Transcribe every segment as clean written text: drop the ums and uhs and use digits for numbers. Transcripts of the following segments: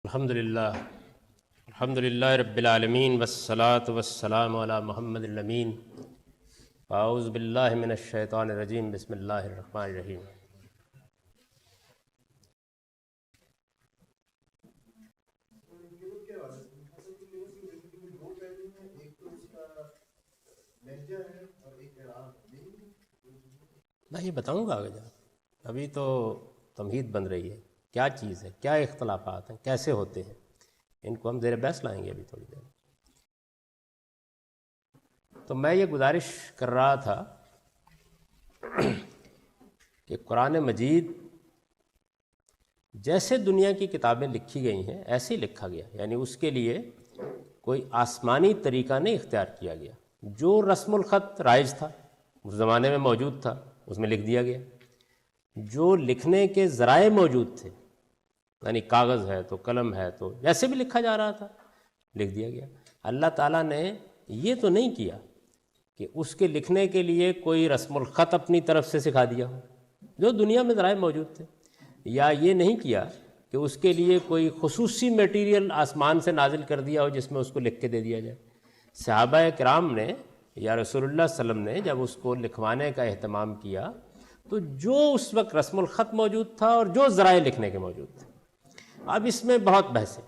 الحمدللہ رب العالمین والصلاة والسلام علی محمد الامین اعوذ باللہ من الشیطان الرجیم بسم اللہ الرحمن الرحیم۔ میں یہ بتاؤں گا آگے جا، ابھی تو تمہید بن رہی ہے، کیا چیز ہے، کیا اختلافات ہیں، کیسے ہوتے ہیں، ان کو ہم زیر بحث لائیں گے ابھی تھوڑی دیر۔ تو میں یہ گزارش کر رہا تھا کہ قرآن مجید جیسے دنیا کی کتابیں لکھی گئی ہیں ایسے ہی لکھا گیا، یعنی اس کے لیے کوئی آسمانی طریقہ نہیں اختیار کیا گیا۔ جو رسم الخط رائج تھا اس زمانے میں موجود تھا اس میں لکھ دیا گیا، جو لکھنے کے ذرائع موجود تھے، یعنی کاغذ ہے تو قلم ہے تو جیسے بھی لکھا جا رہا تھا لکھ دیا گیا۔ اللہ تعالیٰ نے یہ تو نہیں کیا کہ اس کے لکھنے کے لیے کوئی رسم الخط اپنی طرف سے سکھا دیا ہو، جو دنیا میں ذرائع موجود تھے، یا یہ نہیں کیا کہ اس کے لیے کوئی خصوصی میٹیریل آسمان سے نازل کر دیا ہو جس میں اس کو لکھ کے دے دیا جائے۔ صحابہ کرام نے یا رسول اللہ صلی اللہ علیہ وسلم نے جب اس کو لکھوانے کا اہتمام کیا تو جو اس وقت رسم الخط موجود تھا اور جو ذرائع لکھنے کے موجود تھے۔ اب اس میں بہت بحث ہے،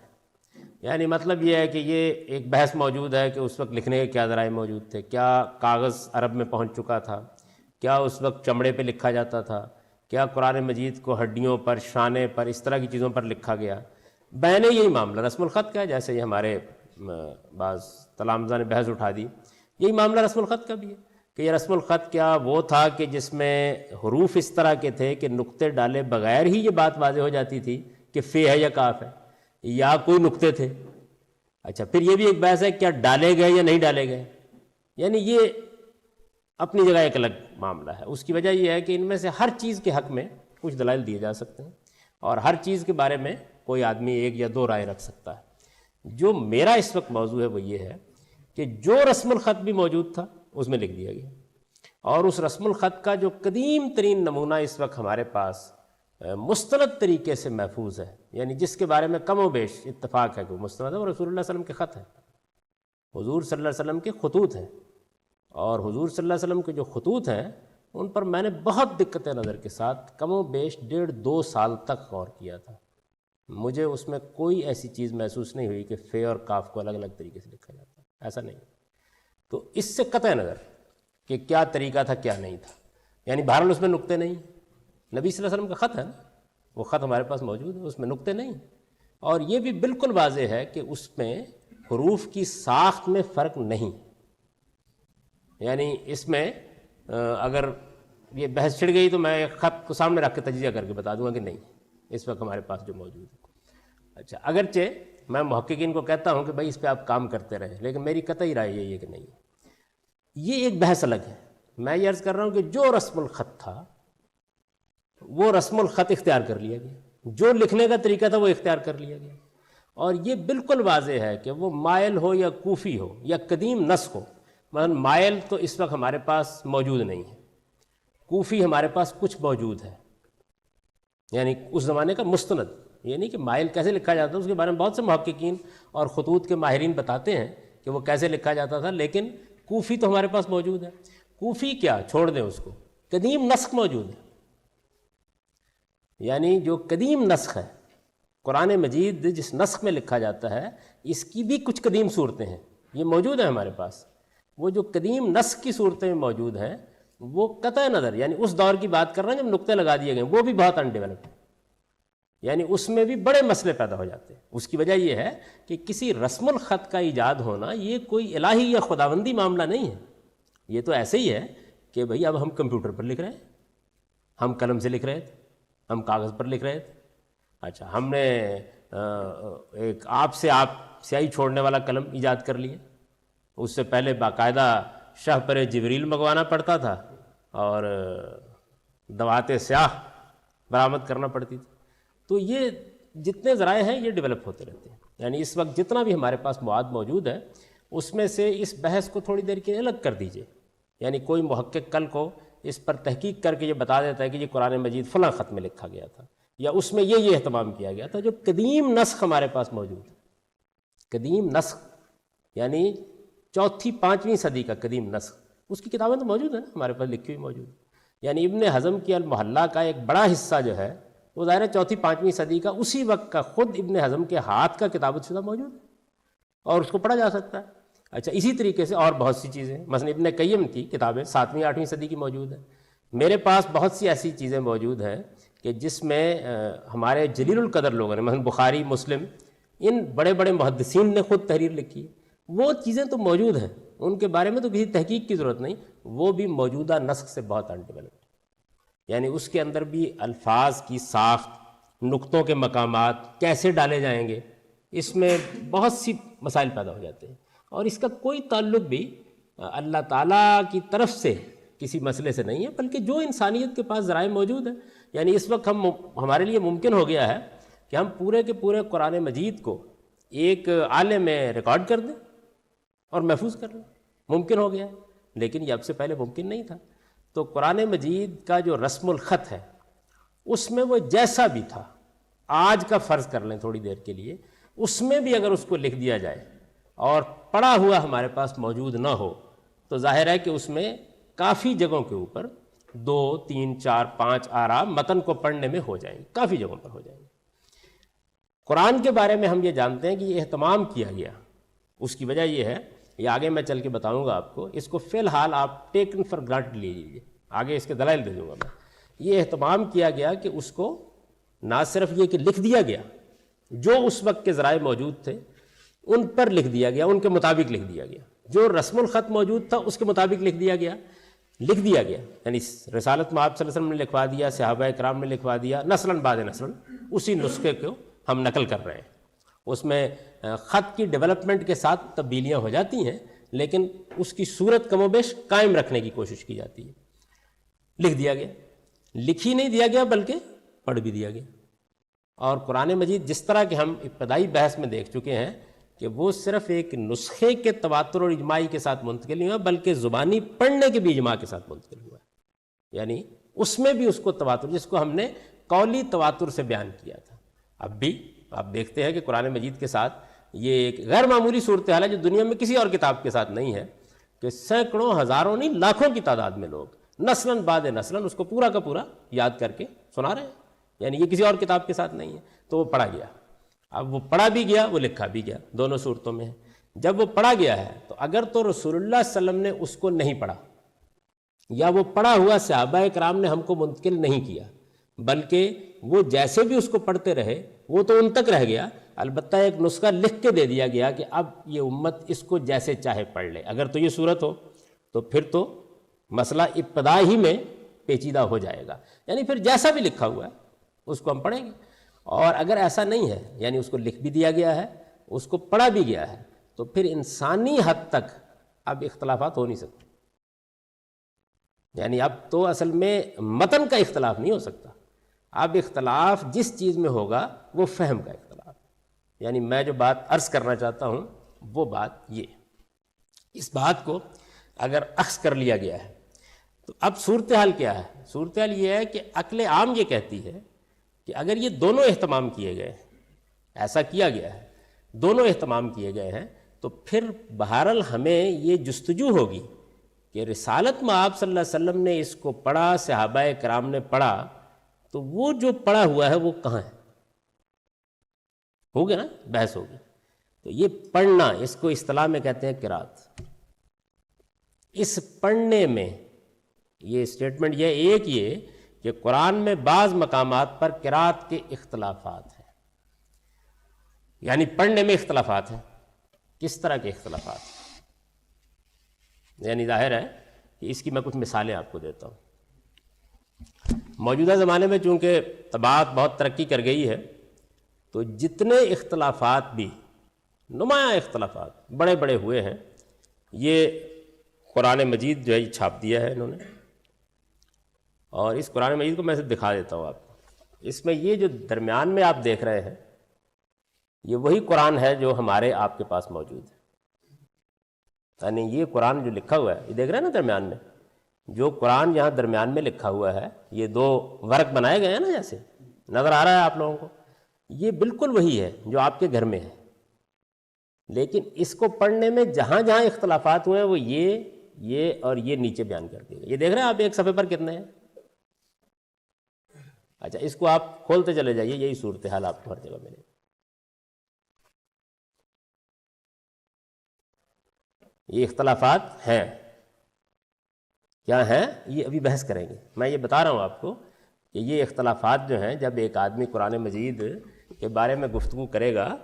یعنی مطلب یہ ہے کہ یہ ایک بحث موجود ہے کہ اس وقت لکھنے کے کیا ذرائع موجود تھے، کیا کاغذ عرب میں پہنچ چکا تھا، کیا اس وقت چمڑے پہ لکھا جاتا تھا، کیا قرآن مجید کو ہڈیوں پر، شانے پر، اس طرح کی چیزوں پر لکھا گیا۔ بین یہی معاملہ رسم الخط کا ہے، جیسے یہ ہمارے بعض تلامذہ نے بحث اٹھا دی، یہی معاملہ رسم الخط کا بھی ہے کہ یہ رسم الخط کیا وہ تھا کہ جس میں حروف اس طرح کے تھے کہ نقطے ڈالے بغیر ہی یہ بات واضح ہو جاتی تھی کہ فے ہے یا کاف ہے، یا کوئی نقطے تھے۔ اچھا، پھر یہ بھی ایک بحث ہے کیا ڈالے گئے یا نہیں ڈالے گئے، یعنی یہ اپنی جگہ ایک الگ معاملہ ہے۔ اس کی وجہ یہ ہے کہ ان میں سے ہر چیز کے حق میں کچھ دلائل دیے جا سکتے ہیں اور ہر چیز کے بارے میں کوئی آدمی ایک یا دو رائے رکھ سکتا ہے۔ جو میرا اس وقت موضوع ہے وہ یہ ہے کہ جو رسم الخط بھی موجود تھا اس میں لکھ دیا گیا، اور اس رسم الخط کا جو قدیم ترین نمونہ اس وقت ہمارے پاس مستند طریقے سے محفوظ ہے، یعنی جس کے بارے میں کم و بیش اتفاق ہے کہ وہ مستند ہے، وہ رسول اللہ صلی اللہ علیہ وسلم کے خط ہیں، حضور صلی اللہ علیہ وسلم کے خطوط ہیں۔ اور حضور صلی اللہ علیہ وسلم کے جو خطوط ہیں ان پر میں نے بہت دقت نظر کے ساتھ کم و بیش 1.5-2 سال تک غور کیا تھا۔ مجھے اس میں کوئی ایسی چیز محسوس نہیں ہوئی کہ فے اور کاف کو الگ الگ طریقے سے لکھا جاتا ہے، ایسا نہیں۔ تو اس سے قطع نظر کہ کیا طریقہ تھا کیا نہیں تھا، یعنی بہرحال اس میں نقطے نہیں، نبی صلی اللہ علیہ وسلم کا خط ہے نا، وہ خط ہمارے پاس موجود ہے، اس میں نقطے نہیں، اور یہ بھی بالکل واضح ہے کہ اس میں حروف کی ساخت میں فرق نہیں، یعنی اس میں اگر یہ بحث چھڑ گئی تو میں ایک خط کو سامنے رکھ کے تجزیہ کر کے بتا دوں گا کہ نہیں اس وقت ہمارے پاس جو موجود ہے۔ اچھا، اگرچہ میں محققین کو کہتا ہوں کہ بھائی اس پہ آپ کام کرتے رہیں، لیکن میری قطعی رائے یہی ہے کہ نہیں، یہ ایک بحث الگ ہے۔ میں یہ عرض کر رہا ہوں کہ جو رسم الخط تھا وہ رسم الخط اختیار کر لیا گیا، جو لکھنے کا طریقہ تھا وہ اختیار کر لیا گیا، اور یہ بالکل واضح ہے کہ وہ مائل ہو یا کوفی ہو یا قدیم نسخ ہو۔ مثلا مائل تو اس وقت ہمارے پاس موجود نہیں ہے، کوفی ہمارے پاس کچھ موجود ہے، یعنی اس زمانے کا مستند، یہ نہیں کہ مائل کیسے لکھا جاتا تھا اس کے بارے میں بہت سے محققین اور خطوط کے ماہرین بتاتے ہیں کہ وہ کیسے لکھا جاتا تھا، لیکن کوفی تو ہمارے پاس موجود ہے۔ کوفی کیا، چھوڑ دیں اس کو، قدیم نسخ موجود ہے، یعنی جو قدیم نسخ ہے قرآن مجید جس نسخ میں لکھا جاتا ہے اس کی بھی کچھ قدیم صورتیں ہیں، یہ موجود ہیں ہمارے پاس۔ وہ جو قدیم نسخ کی صورتیں موجود ہیں وہ قطع نظر، یعنی اس دور کی بات کر رہے ہیں جب نقطے لگا دیے گئے، وہ بھی بہت انڈیولپڈ، یعنی اس میں بھی بڑے مسئلے پیدا ہو جاتے ہیں۔ اس کی وجہ یہ ہے کہ کسی رسم الخط کا ایجاد ہونا یہ کوئی الہی یا خداوندی معاملہ نہیں ہے، یہ تو ایسے ہی ہے کہ بھئی اب ہم کمپیوٹر پر لکھ رہے ہیں، ہم قلم سے لکھ رہے تھے، ہم کاغذ پر لکھ رہے تھے۔ اچھا، ہم نے ایک آپ سیاہی چھوڑنے والا قلم ایجاد کر لیا، اس سے پہلے باقاعدہ شہ پر جبریل منگوانا پڑتا تھا اور دوات سیاہ برآمد کرنا پڑتی تھی۔ تو یہ جتنے ذرائع ہیں یہ ڈیولپ ہوتے رہتے ہیں، یعنی اس وقت جتنا بھی ہمارے پاس مواد موجود ہے اس میں سے اس بحث کو تھوڑی دیر کے الگ کر دیجئے، یعنی کوئی محقق کل کو اس پر تحقیق کر کے یہ بتا دیتا ہے کہ یہ قرآن مجید فلاں خط میں لکھا گیا تھا، یا اس میں یہ اہتمام کیا گیا تھا. جو قدیم نسخ ہمارے پاس موجود ہے، قدیم نسخ یعنی 4-5ویں صدی کا قدیم نسخ، اس کی کتابیں تو موجود ہیں نا ہمارے پاس، لکھی ہوئی موجود ہے. یعنی ابن حزم کی المحلہ کا ایک بڑا حصہ جو ہے وہ ظاہر ہے 4-5ویں صدی کا اسی وقت کا خود ابن حزم کے ہاتھ کا کتابت شدہ موجود ہے اور اس کو پڑھا جا سکتا ہے. اچھا، اسی طریقے سے اور بہت سی چیزیں، مثلا ابن قیم کی کتابیں 7ویں-8ویں صدی کی موجود ہیں. میرے پاس بہت سی ایسی چیزیں موجود ہیں کہ جس میں ہمارے جلیل القدر لوگوں نے، مثلا بخاری، مسلم، ان بڑے بڑے محدثین نے خود تحریر لکھی ہے. وہ چیزیں تو موجود ہیں، ان کے بارے میں تو کسی تحقیق کی ضرورت نہیں، وہ بھی موجودہ نسخ سے بہت انڈیولپڈ، یعنی اس کے اندر بھی الفاظ کی ساخت، نقطوں کے مقامات کیسے ڈالے جائیں گے، اس میں بہت سی مسائل پیدا ہو جاتے ہیں. اور اس کا کوئی تعلق بھی اللہ تعالیٰ کی طرف سے کسی مسئلے سے نہیں ہے، بلکہ جو انسانیت کے پاس ذرائع موجود ہیں. یعنی اس وقت ہمارے لیے ممکن ہو گیا ہے کہ ہم پورے کے پورے قرآن مجید کو ایک آلے میں ریکارڈ کر دیں اور محفوظ کر لیں، ممکن ہو گیا ہے، لیکن یہ اب سے پہلے ممکن نہیں تھا. تو قرآن مجید کا جو رسم الخط ہے اس میں وہ جیسا بھی تھا، آج کا فرض کر لیں تھوڑی دیر کے لیے، اس میں بھی اگر اس کو لکھ دیا جائے اور پڑھا ہوا ہمارے پاس موجود نہ ہو تو ظاہر ہے کہ اس میں کافی جگہوں کے اوپر 2, 3, 4, 5 آرام متن کو پڑھنے میں ہو جائیں گے، کافی جگہوں پر ہو جائیں گے. قرآن کے بارے میں ہم یہ جانتے ہیں کہ یہ اہتمام کیا گیا. اس کی وجہ یہ ہے، یہ آگے میں چل کے بتاؤں گا آپ کو، اس کو فی الحال آپ ٹیکن فار گرانٹڈ لے لیجیے، آگے اس کے دلائل دے دوں گا میں. یہ اہتمام کیا گیا کہ اس کو نہ صرف یہ کہ لکھ دیا گیا، جو اس وقت کے ذرائع موجود تھے ان پر لکھ دیا گیا، ان کے مطابق لکھ دیا گیا، جو رسم الخط موجود تھا اس کے مطابق لکھ دیا گیا. یعنی رسالت میں آپ صلی اللہ علیہ وسلم نے لکھوا دیا، صحابہ کرام نے لکھوا دیا، نسلاً بعد نسلاً اسی نسخے کو ہم نقل کر رہے ہیں. اس میں خط کی ڈیولپمنٹ کے ساتھ تبدیلیاں ہو جاتی ہیں، لیکن اس کی صورت کم و بیش قائم رکھنے کی کوشش کی جاتی ہے. لکھ دیا گیا، لکھ ہی نہیں دیا گیا بلکہ پڑھ بھی دیا گیا. اور قرآن مجید جس طرح کہ ہم ابتدائی بحث میں دیکھ چکے ہیں کہ وہ صرف ایک نسخے کے تواتر اور اجماعی کے ساتھ منتقل نہیں ہوا، بلکہ زبانی پڑھنے کے بھی اجماع کے ساتھ منتقل ہوا ہے. یعنی اس میں بھی اس کو تواتر، جس کو ہم نے قولی تواتر سے بیان کیا تھا. اب بھی آپ دیکھتے ہیں کہ قرآن مجید کے ساتھ یہ ایک غیر معمولی صورتحال ہے جو دنیا میں کسی اور کتاب کے ساتھ نہیں ہے، کہ سینکڑوں، ہزاروں نہیں، لاکھوں کی تعداد میں لوگ نسلاً بعد نسلاً اس کو پورا کا پورا یاد کر کے سنا رہے ہیں. یعنی یہ کسی اور کتاب کے ساتھ نہیں ہے. تو وہ پڑھا گیا، اب وہ پڑھا بھی گیا، وہ لکھا بھی گیا، دونوں صورتوں میں ہے. جب وہ پڑھا گیا ہے تو اگر تو رسول اللہ صلی اللہ علیہ وسلم نے اس کو نہیں پڑھا، یا وہ پڑھا ہوا صحابہ کرام نے ہم کو منتقل نہیں کیا، بلکہ وہ جیسے بھی اس کو پڑھتے رہے وہ تو ان تک رہ گیا، البتہ ایک نسخہ لکھ کے دے دیا گیا کہ اب یہ امت اس کو جیسے چاہے پڑھ لے. اگر تو یہ صورت ہو تو پھر تو مسئلہ ابتدا ہی میں پیچیدہ ہو جائے گا. یعنی پھر جیسا بھی لکھا ہوا ہے اس کو ہم پڑھیں گے. اور اگر ایسا نہیں ہے، یعنی اس کو لکھ بھی دیا گیا ہے، اس کو پڑھا بھی گیا ہے، تو پھر انسانی حد تک اب اختلافات ہو نہیں سکتے. یعنی اب تو اصل میں متن کا اختلاف نہیں ہو سکتا، اب اختلاف جس چیز میں ہوگا وہ فہم کا اختلاف. یعنی میں جو بات عرض کرنا چاہتا ہوں وہ بات یہ، اس بات کو اگر اخذ کر لیا گیا ہے تو اب صورتحال کیا ہے؟ صورتحال یہ ہے کہ عقل عام یہ کہتی ہے کہ اگر یہ دونوں اہتمام کیے گئے ہیں، ایسا کیا گیا ہے، دونوں اہتمام کیے گئے ہیں، تو پھر بہرحال ہمیں یہ جستجو ہوگی کہ رسالت میں آپ صلی اللہ علیہ وسلم نے اس کو پڑھا، صحابہ کرام نے پڑھا، تو وہ جو پڑھا ہوا ہے وہ کہاں ہے؟ ہوگا نا، بحث ہوگی. تو یہ پڑھنا، اس کو اصطلاح میں کہتے ہیں قرات. اس پڑھنے میں یہ اسٹیٹمنٹ یہ کہ قرآن میں بعض مقامات پر قرات کے اختلافات ہیں، یعنی پڑھنے میں اختلافات ہیں. کس طرح کے اختلافات ہیں؟ یعنی ظاہر ہے کہ اس کی میں کچھ مثالیں آپ کو دیتا ہوں. موجودہ زمانے میں چونکہ طباعت بہت ترقی کر گئی ہے، تو جتنے اختلافات بھی، نمایاں اختلافات بڑے بڑے ہوئے ہیں، یہ قرآن مجید جو ہے یہ چھاپ دیا ہے انہوں نے. اور اس قرآن مجید کو میں سے دکھا دیتا ہوں آپ کو. اس میں یہ جو درمیان میں آپ دیکھ رہے ہیں یہ وہی قرآن ہے جو ہمارے آپ کے پاس موجود ہے. یعنی یہ قرآن جو لکھا ہوا ہے، یہ دیکھ رہے ہیں نا درمیان میں، جو قرآن یہاں درمیان میں لکھا ہوا ہے، یہ دو ورق بنائے گئے ہیں نا، جیسے نظر آ رہا ہے آپ لوگوں کو؟ یہ بالکل وہی ہے جو آپ کے گھر میں ہے، لیکن اس کو پڑھنے میں جہاں جہاں اختلافات ہوئے ہیں وہ یہ اور یہ نیچے بیان کر دیے گئے۔ یہ دیکھ رہے ہیں آپ ایک صفحے پر کتنے ہیں؟ اچھا، اس کو آپ کھولتے چلے جائیے، یہی صورتحال آپ کو ہر جگہ ملے گی۔ یہ اختلافات ہیں، کیا ہیں یہ ابھی بحث کریں گے۔ میں یہ بتا رہا ہوں آپ کو کہ یہ اختلافات جو ہیں، جب ایک آدمی قرآن مجید کے بارے میں گفتگو کرے گا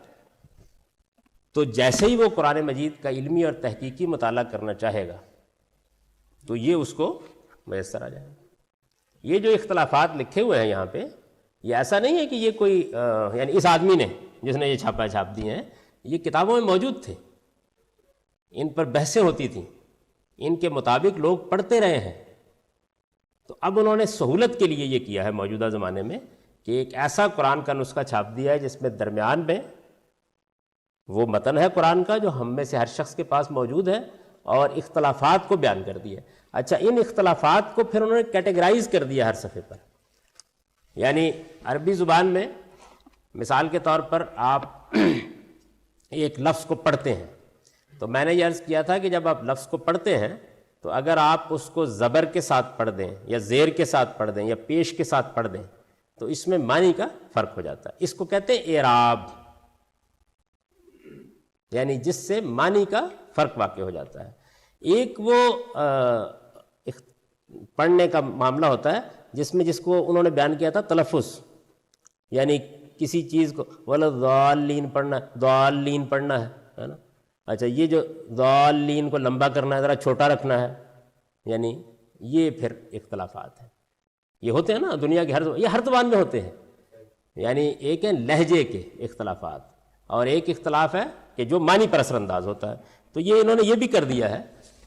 تو جیسے ہی وہ قرآن مجید کا علمی اور تحقیقی مطالعہ کرنا چاہے گا تو یہ اس کو میسر آ جائے گا۔ یہ جو اختلافات لکھے ہوئے ہیں یہاں پہ، یہ ایسا نہیں ہے کہ یہ کوئی یعنی اس آدمی نے جس نے یہ چھاپ دیے ہیں، یہ کتابوں میں موجود تھے، ان پر بحثیں ہوتی تھیں، ان کے مطابق لوگ پڑھتے رہے ہیں۔ تو اب انہوں نے سہولت کے لیے یہ کیا ہے موجودہ زمانے میں کہ ایک ایسا قرآن کا نسخہ چھاپ دیا ہے جس میں درمیان میں وہ متن ہے قرآن کا جو ہم میں سے ہر شخص کے پاس موجود ہے، اور اختلافات کو بیان کر دیا۔ اچھا، ان اختلافات کو پھر انہوں نے کیٹیگرائز کر دیا ہر صفحے پر۔ یعنی عربی زبان میں مثال کے طور پر آپ ایک لفظ کو پڑھتے ہیں، تو میں نے یہ عرض کیا تھا کہ جب آپ لفظ کو پڑھتے ہیں تو اگر آپ اس کو زبر کے ساتھ پڑھ دیں یا زیر کے ساتھ پڑھ دیں یا پیش کے ساتھ پڑھ دیں تو اس میں معنی کا فرق ہو جاتا ہے۔ اس کو کہتے ہیں اعراب، یعنی جس سے معنی کا فرق واقع ہو جاتا ہے۔ ایک وہ پڑھنے کا معاملہ ہوتا ہے جس کو انہوں نے بیان کیا تھا تلفظ، یعنی کسی چیز کو وَلَضَالِّينَ پڑھنا، ضالین پڑھنا ہے نا۔ اچھا، یہ جو ضالین کو لمبا کرنا ہے، ذرا چھوٹا رکھنا ہے، یعنی یہ پھر اختلافات ہیں۔ یہ ہوتے ہیں نا دنیا کے ہر زبان میں ہوتے ہیں۔ یعنی ایک ہے لہجے کے اختلافات اور ایک اختلاف ہے کہ جو معنی پر اثر انداز ہوتا ہے۔ تو یہ انہوں نے یہ بھی کر دیا ہے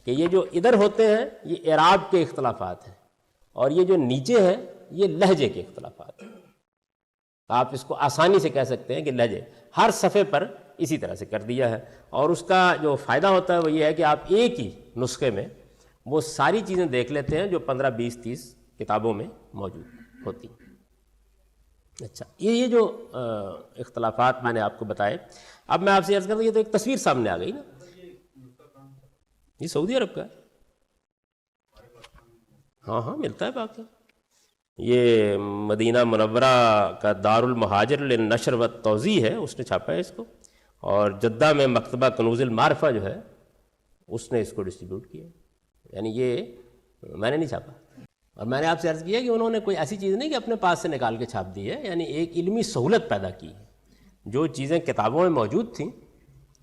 کہ یہ جو ادھر ہوتے ہیں یہ اعراب کے اختلافات ہیں، اور یہ جو نیچے ہیں یہ لہجے کے اختلافات ہیں۔ آپ اس کو آسانی سے کہہ سکتے ہیں کہ لہجے ہر صفحے پر اسی طرح سے کر دیا ہے، اور اس کا جو فائدہ ہوتا ہے وہ یہ ہے کہ آپ ایک ہی نسخے میں وہ ساری چیزیں دیکھ لیتے ہیں جو 15 20 30 کتابوں میں موجود ہوتی ہیں۔ اچھا، یہ جو اختلافات میں نے آپ کو بتائے، اب میں آپ سے عرض کرتا ہوں، یہ تو ایک تصویر سامنے آ گئی نا، یہ سعودی عرب کا ہے۔ ہاں ملتا ہے باقی۔ یہ مدینہ منورہ کا دار المہاجر للنشر والتوزیع ہے، اس نے چھاپا ہے اس کو، اور جدہ میں مکتبہ کنوز المعرفہ جو ہے اس نے اس کو ڈسٹریبیوٹ کیا۔ یعنی یہ میں نے نہیں چھاپا، اور میں نے آپ سے عرض کیا کہ انہوں نے کوئی ایسی چیز نہیں کہ اپنے پاس سے نکال کے چھاپ دی ہے، یعنی ایک علمی سہولت پیدا کی ہے۔ جو چیزیں کتابوں میں موجود تھیں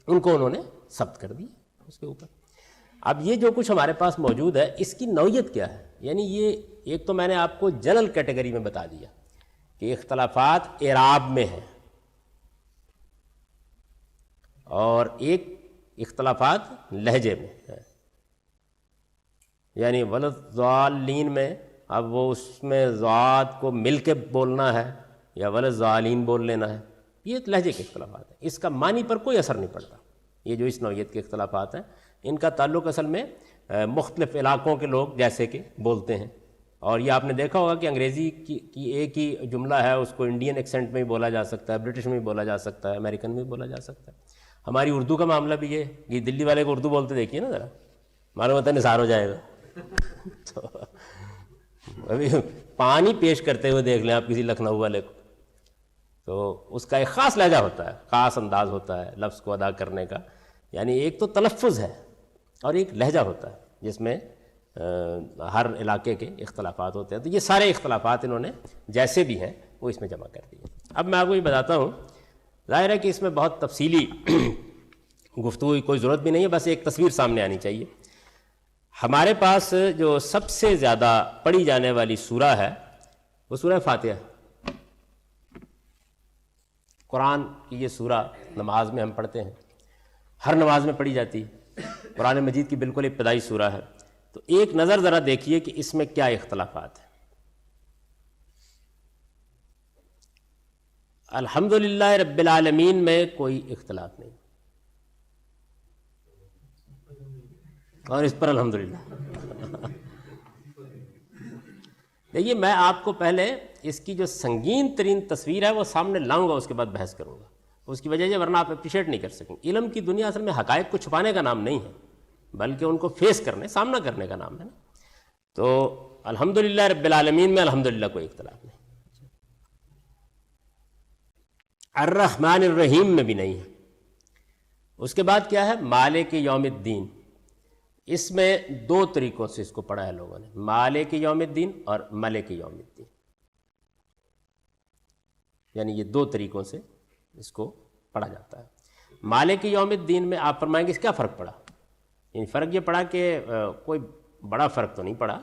ان کو انہوں نے ثبت کر دی اس کے اوپر۔ اب یہ جو کچھ ہمارے پاس موجود ہے اس کی نوعیت کیا ہے؟ یعنی یہ ایک تو میں نے آپ کو جنرل کیٹیگری میں بتا دیا کہ اختلافات اعراب میں ہیں، اور ایک اختلافات لہجے میں ہیں، یعنی وَلَضَالِّينَ میں اب وہ اس میں ضاد کو مل کے بولنا ہے یا وَلَضَالِينَ بول لینا ہے، یہ لہجے کے اختلافات ہیں، اس کا معنی پر کوئی اثر نہیں پڑتا۔ یہ جو اس نوعیت کے اختلافات ہیں ان کا تعلق اصل میں مختلف علاقوں کے لوگ جیسے کہ بولتے ہیں، اور یہ آپ نے دیکھا ہوگا کہ انگریزی کی ایک ہی جملہ ہے، اس کو انڈین ایکسنٹ میں بھی بولا جا سکتا ہے، برٹش میں بھی بولا جا سکتا ہے، امریکن میں بھی بولا جا سکتا ہے۔ ہماری اردو کا معاملہ بھی یہ دلی والے کو اردو بولتے دیکھیے نا، ذرا معلوم ہوتا ہے نثار ہو جائے گا۔ تو ابھی پانی پیش کرتے ہوئے دیکھ لیں آپ کسی لکھنؤ والے کو، تو اس کا ایک خاص لہجہ ہوتا ہے، خاص انداز ہوتا ہے لفظ کو ادا کرنے کا۔ یعنی ایک تو تلفظ ہے اور ایک لہجہ ہوتا ہے جس میں ہر علاقے کے اختلافات ہوتے ہیں۔ تو یہ سارے اختلافات انہوں نے جیسے بھی ہیں وہ اس میں جمع کر دیے۔ اب میں آپ کو یہ بتاتا ہوں، ظاہر ہے کہ اس میں بہت تفصیلی گفتگو کی کوئی ضرورت بھی نہیں ہے، بس ایک تصویر سامنے آنی چاہیے۔ ہمارے پاس جو سب سے زیادہ پڑھی جانے والی سورہ ہے وہ سورہ فاتحہ۔ قرآن کی یہ سورہ نماز میں ہم پڑھتے ہیں، ہر نماز میں پڑھی جاتی ہے، قرآن مجید کی بالکل ابتدائی سورہ ہے۔ تو ایک نظر ذرا دیکھیے کہ اس میں کیا اختلافات ہیں۔ الحمدللہ رب العالمین میں کوئی اختلاف نہیں، اور اس پر الحمدللہ دیکھیے میں آپ کو پہلے اس کی جو سنگین ترین تصویر ہے وہ سامنے لاؤں گا، اس کے بعد بحث کروں گا. اس کی وجہ یہ ورنہ آپ اپریشیٹ نہیں کر سکیں. علم کی دنیا اصل میں حقائق کو چھپانے کا نام نہیں ہے، بلکہ ان کو فیس کرنے، سامنا کرنے کا نام ہے نا. تو الحمدللہ رب العالمین میں الحمدللہ کوئی اختلاف نہیں. الرحمن الرحیم میں بھی نہیں ہے. اس کے بعد کیا ہے؟ مالک یوم الدین. اس میں دو طریقوں سے اس کو پڑھا ہے لوگوں نے، مالک یوم الدین اور ملک یوم الدین. یعنی یہ دو طریقوں سے اس کو پڑھا جاتا ہے. مالک یوم الدین میں آپ فرمائیں گے اس کیا فرق پڑا؟ یعنی فرق یہ پڑا کہ کوئی بڑا فرق تو نہیں پڑا،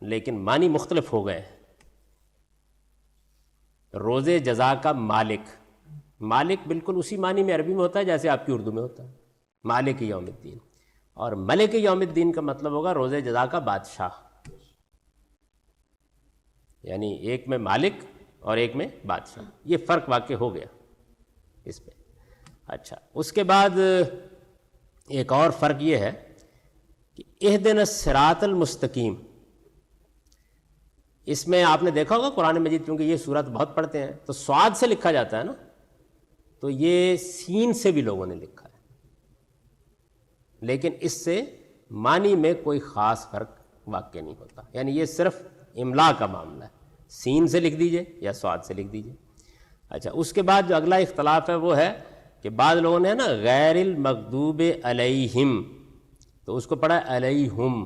لیکن معنی مختلف ہو گئے. روز جزا کا مالک، مالک بالکل اسی معنی میں عربی میں ہوتا ہے جیسے آپ کی اردو میں ہوتا ہے، مالک یوم الدین. اور ملک یوم الدین کا مطلب ہوگا روز جزا کا بادشاہ. یعنی ایک میں مالک اور ایک میں بادشاہ، یہ فرق واقع ہو گیا اس پہ. اچھا، اس کے بعد ایک اور فرق یہ ہے کہ اہدنا الصراط المستقیم. اس میں آپ نے دیکھا ہوگا قرآن مجید، کیونکہ یہ سورت بہت پڑھتے ہیں تو صاد سے لکھا جاتا ہے نا، تو یہ سین سے بھی لوگوں نے لکھا ہے، لیکن اس سے معنی میں کوئی خاص فرق واقع نہیں ہوتا. یعنی یہ صرف املا کا معاملہ ہے، سین سے لکھ دیجئے یا صاد سے لکھ دیجئے. اچھا، اس کے بعد جو اگلا اختلاف ہے وہ ہے کہ بعض لوگوں نے نا غیر المغضوب علیہم، تو اس کو پڑھا ہے علیہم،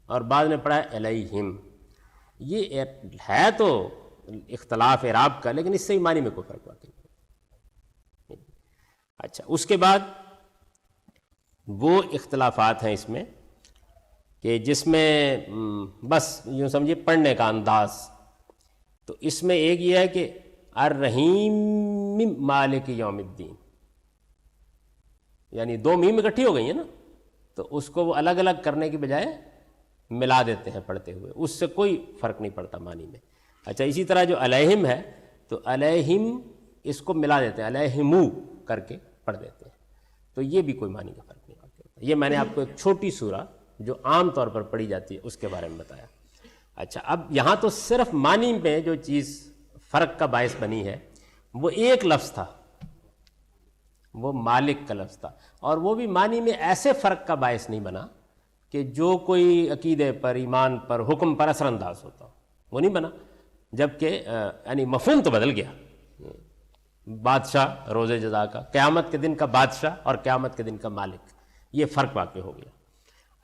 اور بعض نے پڑھا ہے علیہم. یہ ہے تو اختلاف اعراب کا، لیکن اس سے ہی معنی میں کوئی فرق واقع نہیں. اچھا، اس کے بعد وہ اختلافات ہیں اس میں کہ جس میں بس یوں سمجھیے پڑھنے کا انداز. تو اس میں ایک یہ ہے کہ الرحیم مالک یوم الدین، یعنی دو میم اکٹھی ہو گئی ہیں نا، تو اس کو وہ الگ الگ کرنے کی بجائے ملا دیتے ہیں پڑھتے ہوئے، اس سے کوئی فرق نہیں پڑتا معنی میں. اچھا، اسی طرح جو علیہم ہے تو علیہم اس کو ملا دیتے ہیں، علیہمو کر کے پڑھ دیتے ہیں، تو یہ بھی کوئی معنی کا فرق نہیں واقع ہوتا. یہ میں نے آپ کو ایک چھوٹی سورہ جو عام طور پر پڑھی جاتی ہے اس کے بارے میں بتایا. اچھا، اب یہاں تو صرف معنی میں جو چیز فرق کا باعث بنی ہے وہ ایک لفظ تھا، وہ مالک کا لفظ تھا، اور وہ بھی معنی میں ایسے فرق کا باعث نہیں بنا کہ جو کوئی عقیدے پر، ایمان پر، حکم پر اثر انداز ہوتا ہو، وہ نہیں بنا. جبکہ یعنی مفہوم تو بدل گیا. بادشاہ روز جزا کا، قیامت کے دن کا بادشاہ اور قیامت کے دن کا مالک، یہ فرق واقع ہو گیا.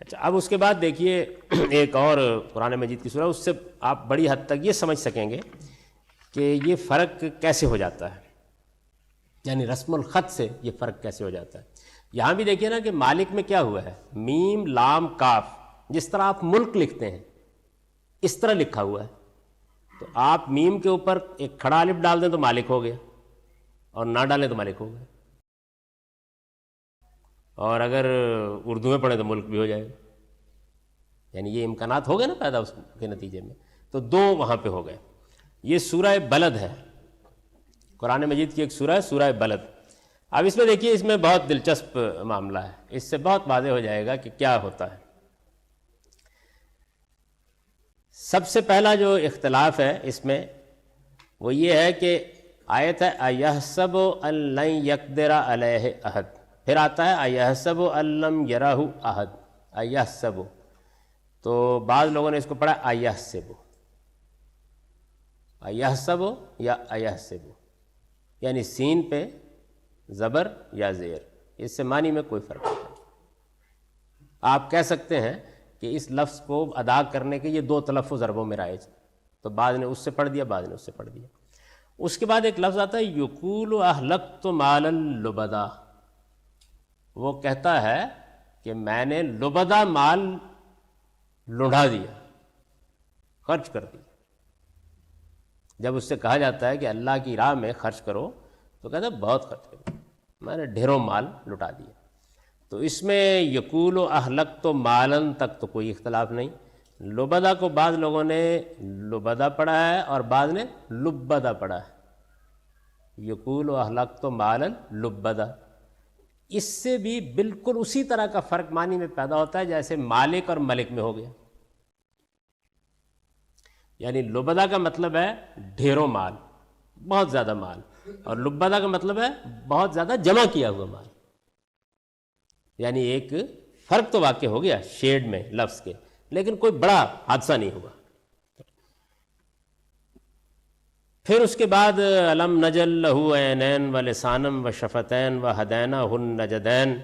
اچھا، اب اس کے بعد دیکھیے ایک اور قرآن مجید کی سورہ، اس سے آپ بڑی حد تک یہ سمجھ سکیں گے کہ یہ فرق کیسے ہو جاتا ہے، یعنی رسم الخط سے یہ فرق کیسے ہو جاتا ہے. یہاں بھی دیکھیے نا کہ مالک میں کیا ہوا ہے، میم لام کاف، جس طرح آپ ملک لکھتے ہیں اس طرح لکھا ہوا ہے. تو آپ میم کے اوپر ایک کھڑا الف ڈال دیں تو مالک ہو گیا، اور نہ ڈالیں تو مالک ہو گیا. اور اگر اردو میں پڑھیں تو ملک بھی ہو جائے گا. یعنی یہ امکانات ہو گئے نا پیدا اس کے نتیجے میں. تو دو وہاں پہ ہو گئے. یہ سورہ بلد ہے، قرآن مجید کی ایک سورہ ہے سورہ بلد. اب اس میں دیکھیے، اس میں بہت دلچسپ معاملہ ہے، اس سے بہت واضح ہو جائے گا کہ کیا ہوتا ہے. سب سے پہلا جو اختلاف ہے اس میں وہ یہ ہے کہ آیت ہے ایحسب ان لن یقدر علیہ احد، پھر آتا ہے ایحسب ان لم یرہ احد، ایحسب. تو بعض لوگوں نے اس کو پڑھا ایحسب، ایحسب یا ایحسب، یعنی سین پہ زبر یا زیر، اس سے معنی میں کوئی فرق نہیں. آپ کہہ سکتے ہیں کہ اس لفظ کو ادا کرنے کے یہ دو تلفظ عربوں میں رائج، تو بعض نے اس سے پڑھ دیا، بعض نے اس سے پڑھ دیا. اس کے بعد ایک لفظ آتا ہے یقول اہلکت مالا لبدا، وہ کہتا ہے کہ میں نے لبدا مال لڑھا دیا، خرچ کر دیا. جب اس سے کہا جاتا ہے کہ اللہ کی راہ میں خرچ کرو تو کہتا ہے بہت خرچ کر دیا، میں نے ڈھیروں مال لٹا دیا. تو اس میں یقول و اہلکت مالن تک تو کوئی اختلاف نہیں. لبدا کو بعض لوگوں نے لبدا پڑھا ہے اور بعض نے لبدا پڑھا ہے. یقول و اہلکت مالن لبدا، اس سے بھی بالکل اسی طرح کا فرق معنی میں پیدا ہوتا ہے جیسے مالک اور ملک میں ہو گیا. یعنی لبدہ کا مطلب ہے ڈھیروں مال، بہت زیادہ مال، اور لبدہ کا مطلب ہے بہت زیادہ جمع کیا ہوا مال. یعنی ایک فرق تو واقع ہو گیا شیڈ میں لفظ کے، لیکن کوئی بڑا حادثہ نہیں ہوا. پھر اس کے بعد الم نجل لہو عینین و لسانم و شفتین و ہدینہ النجدین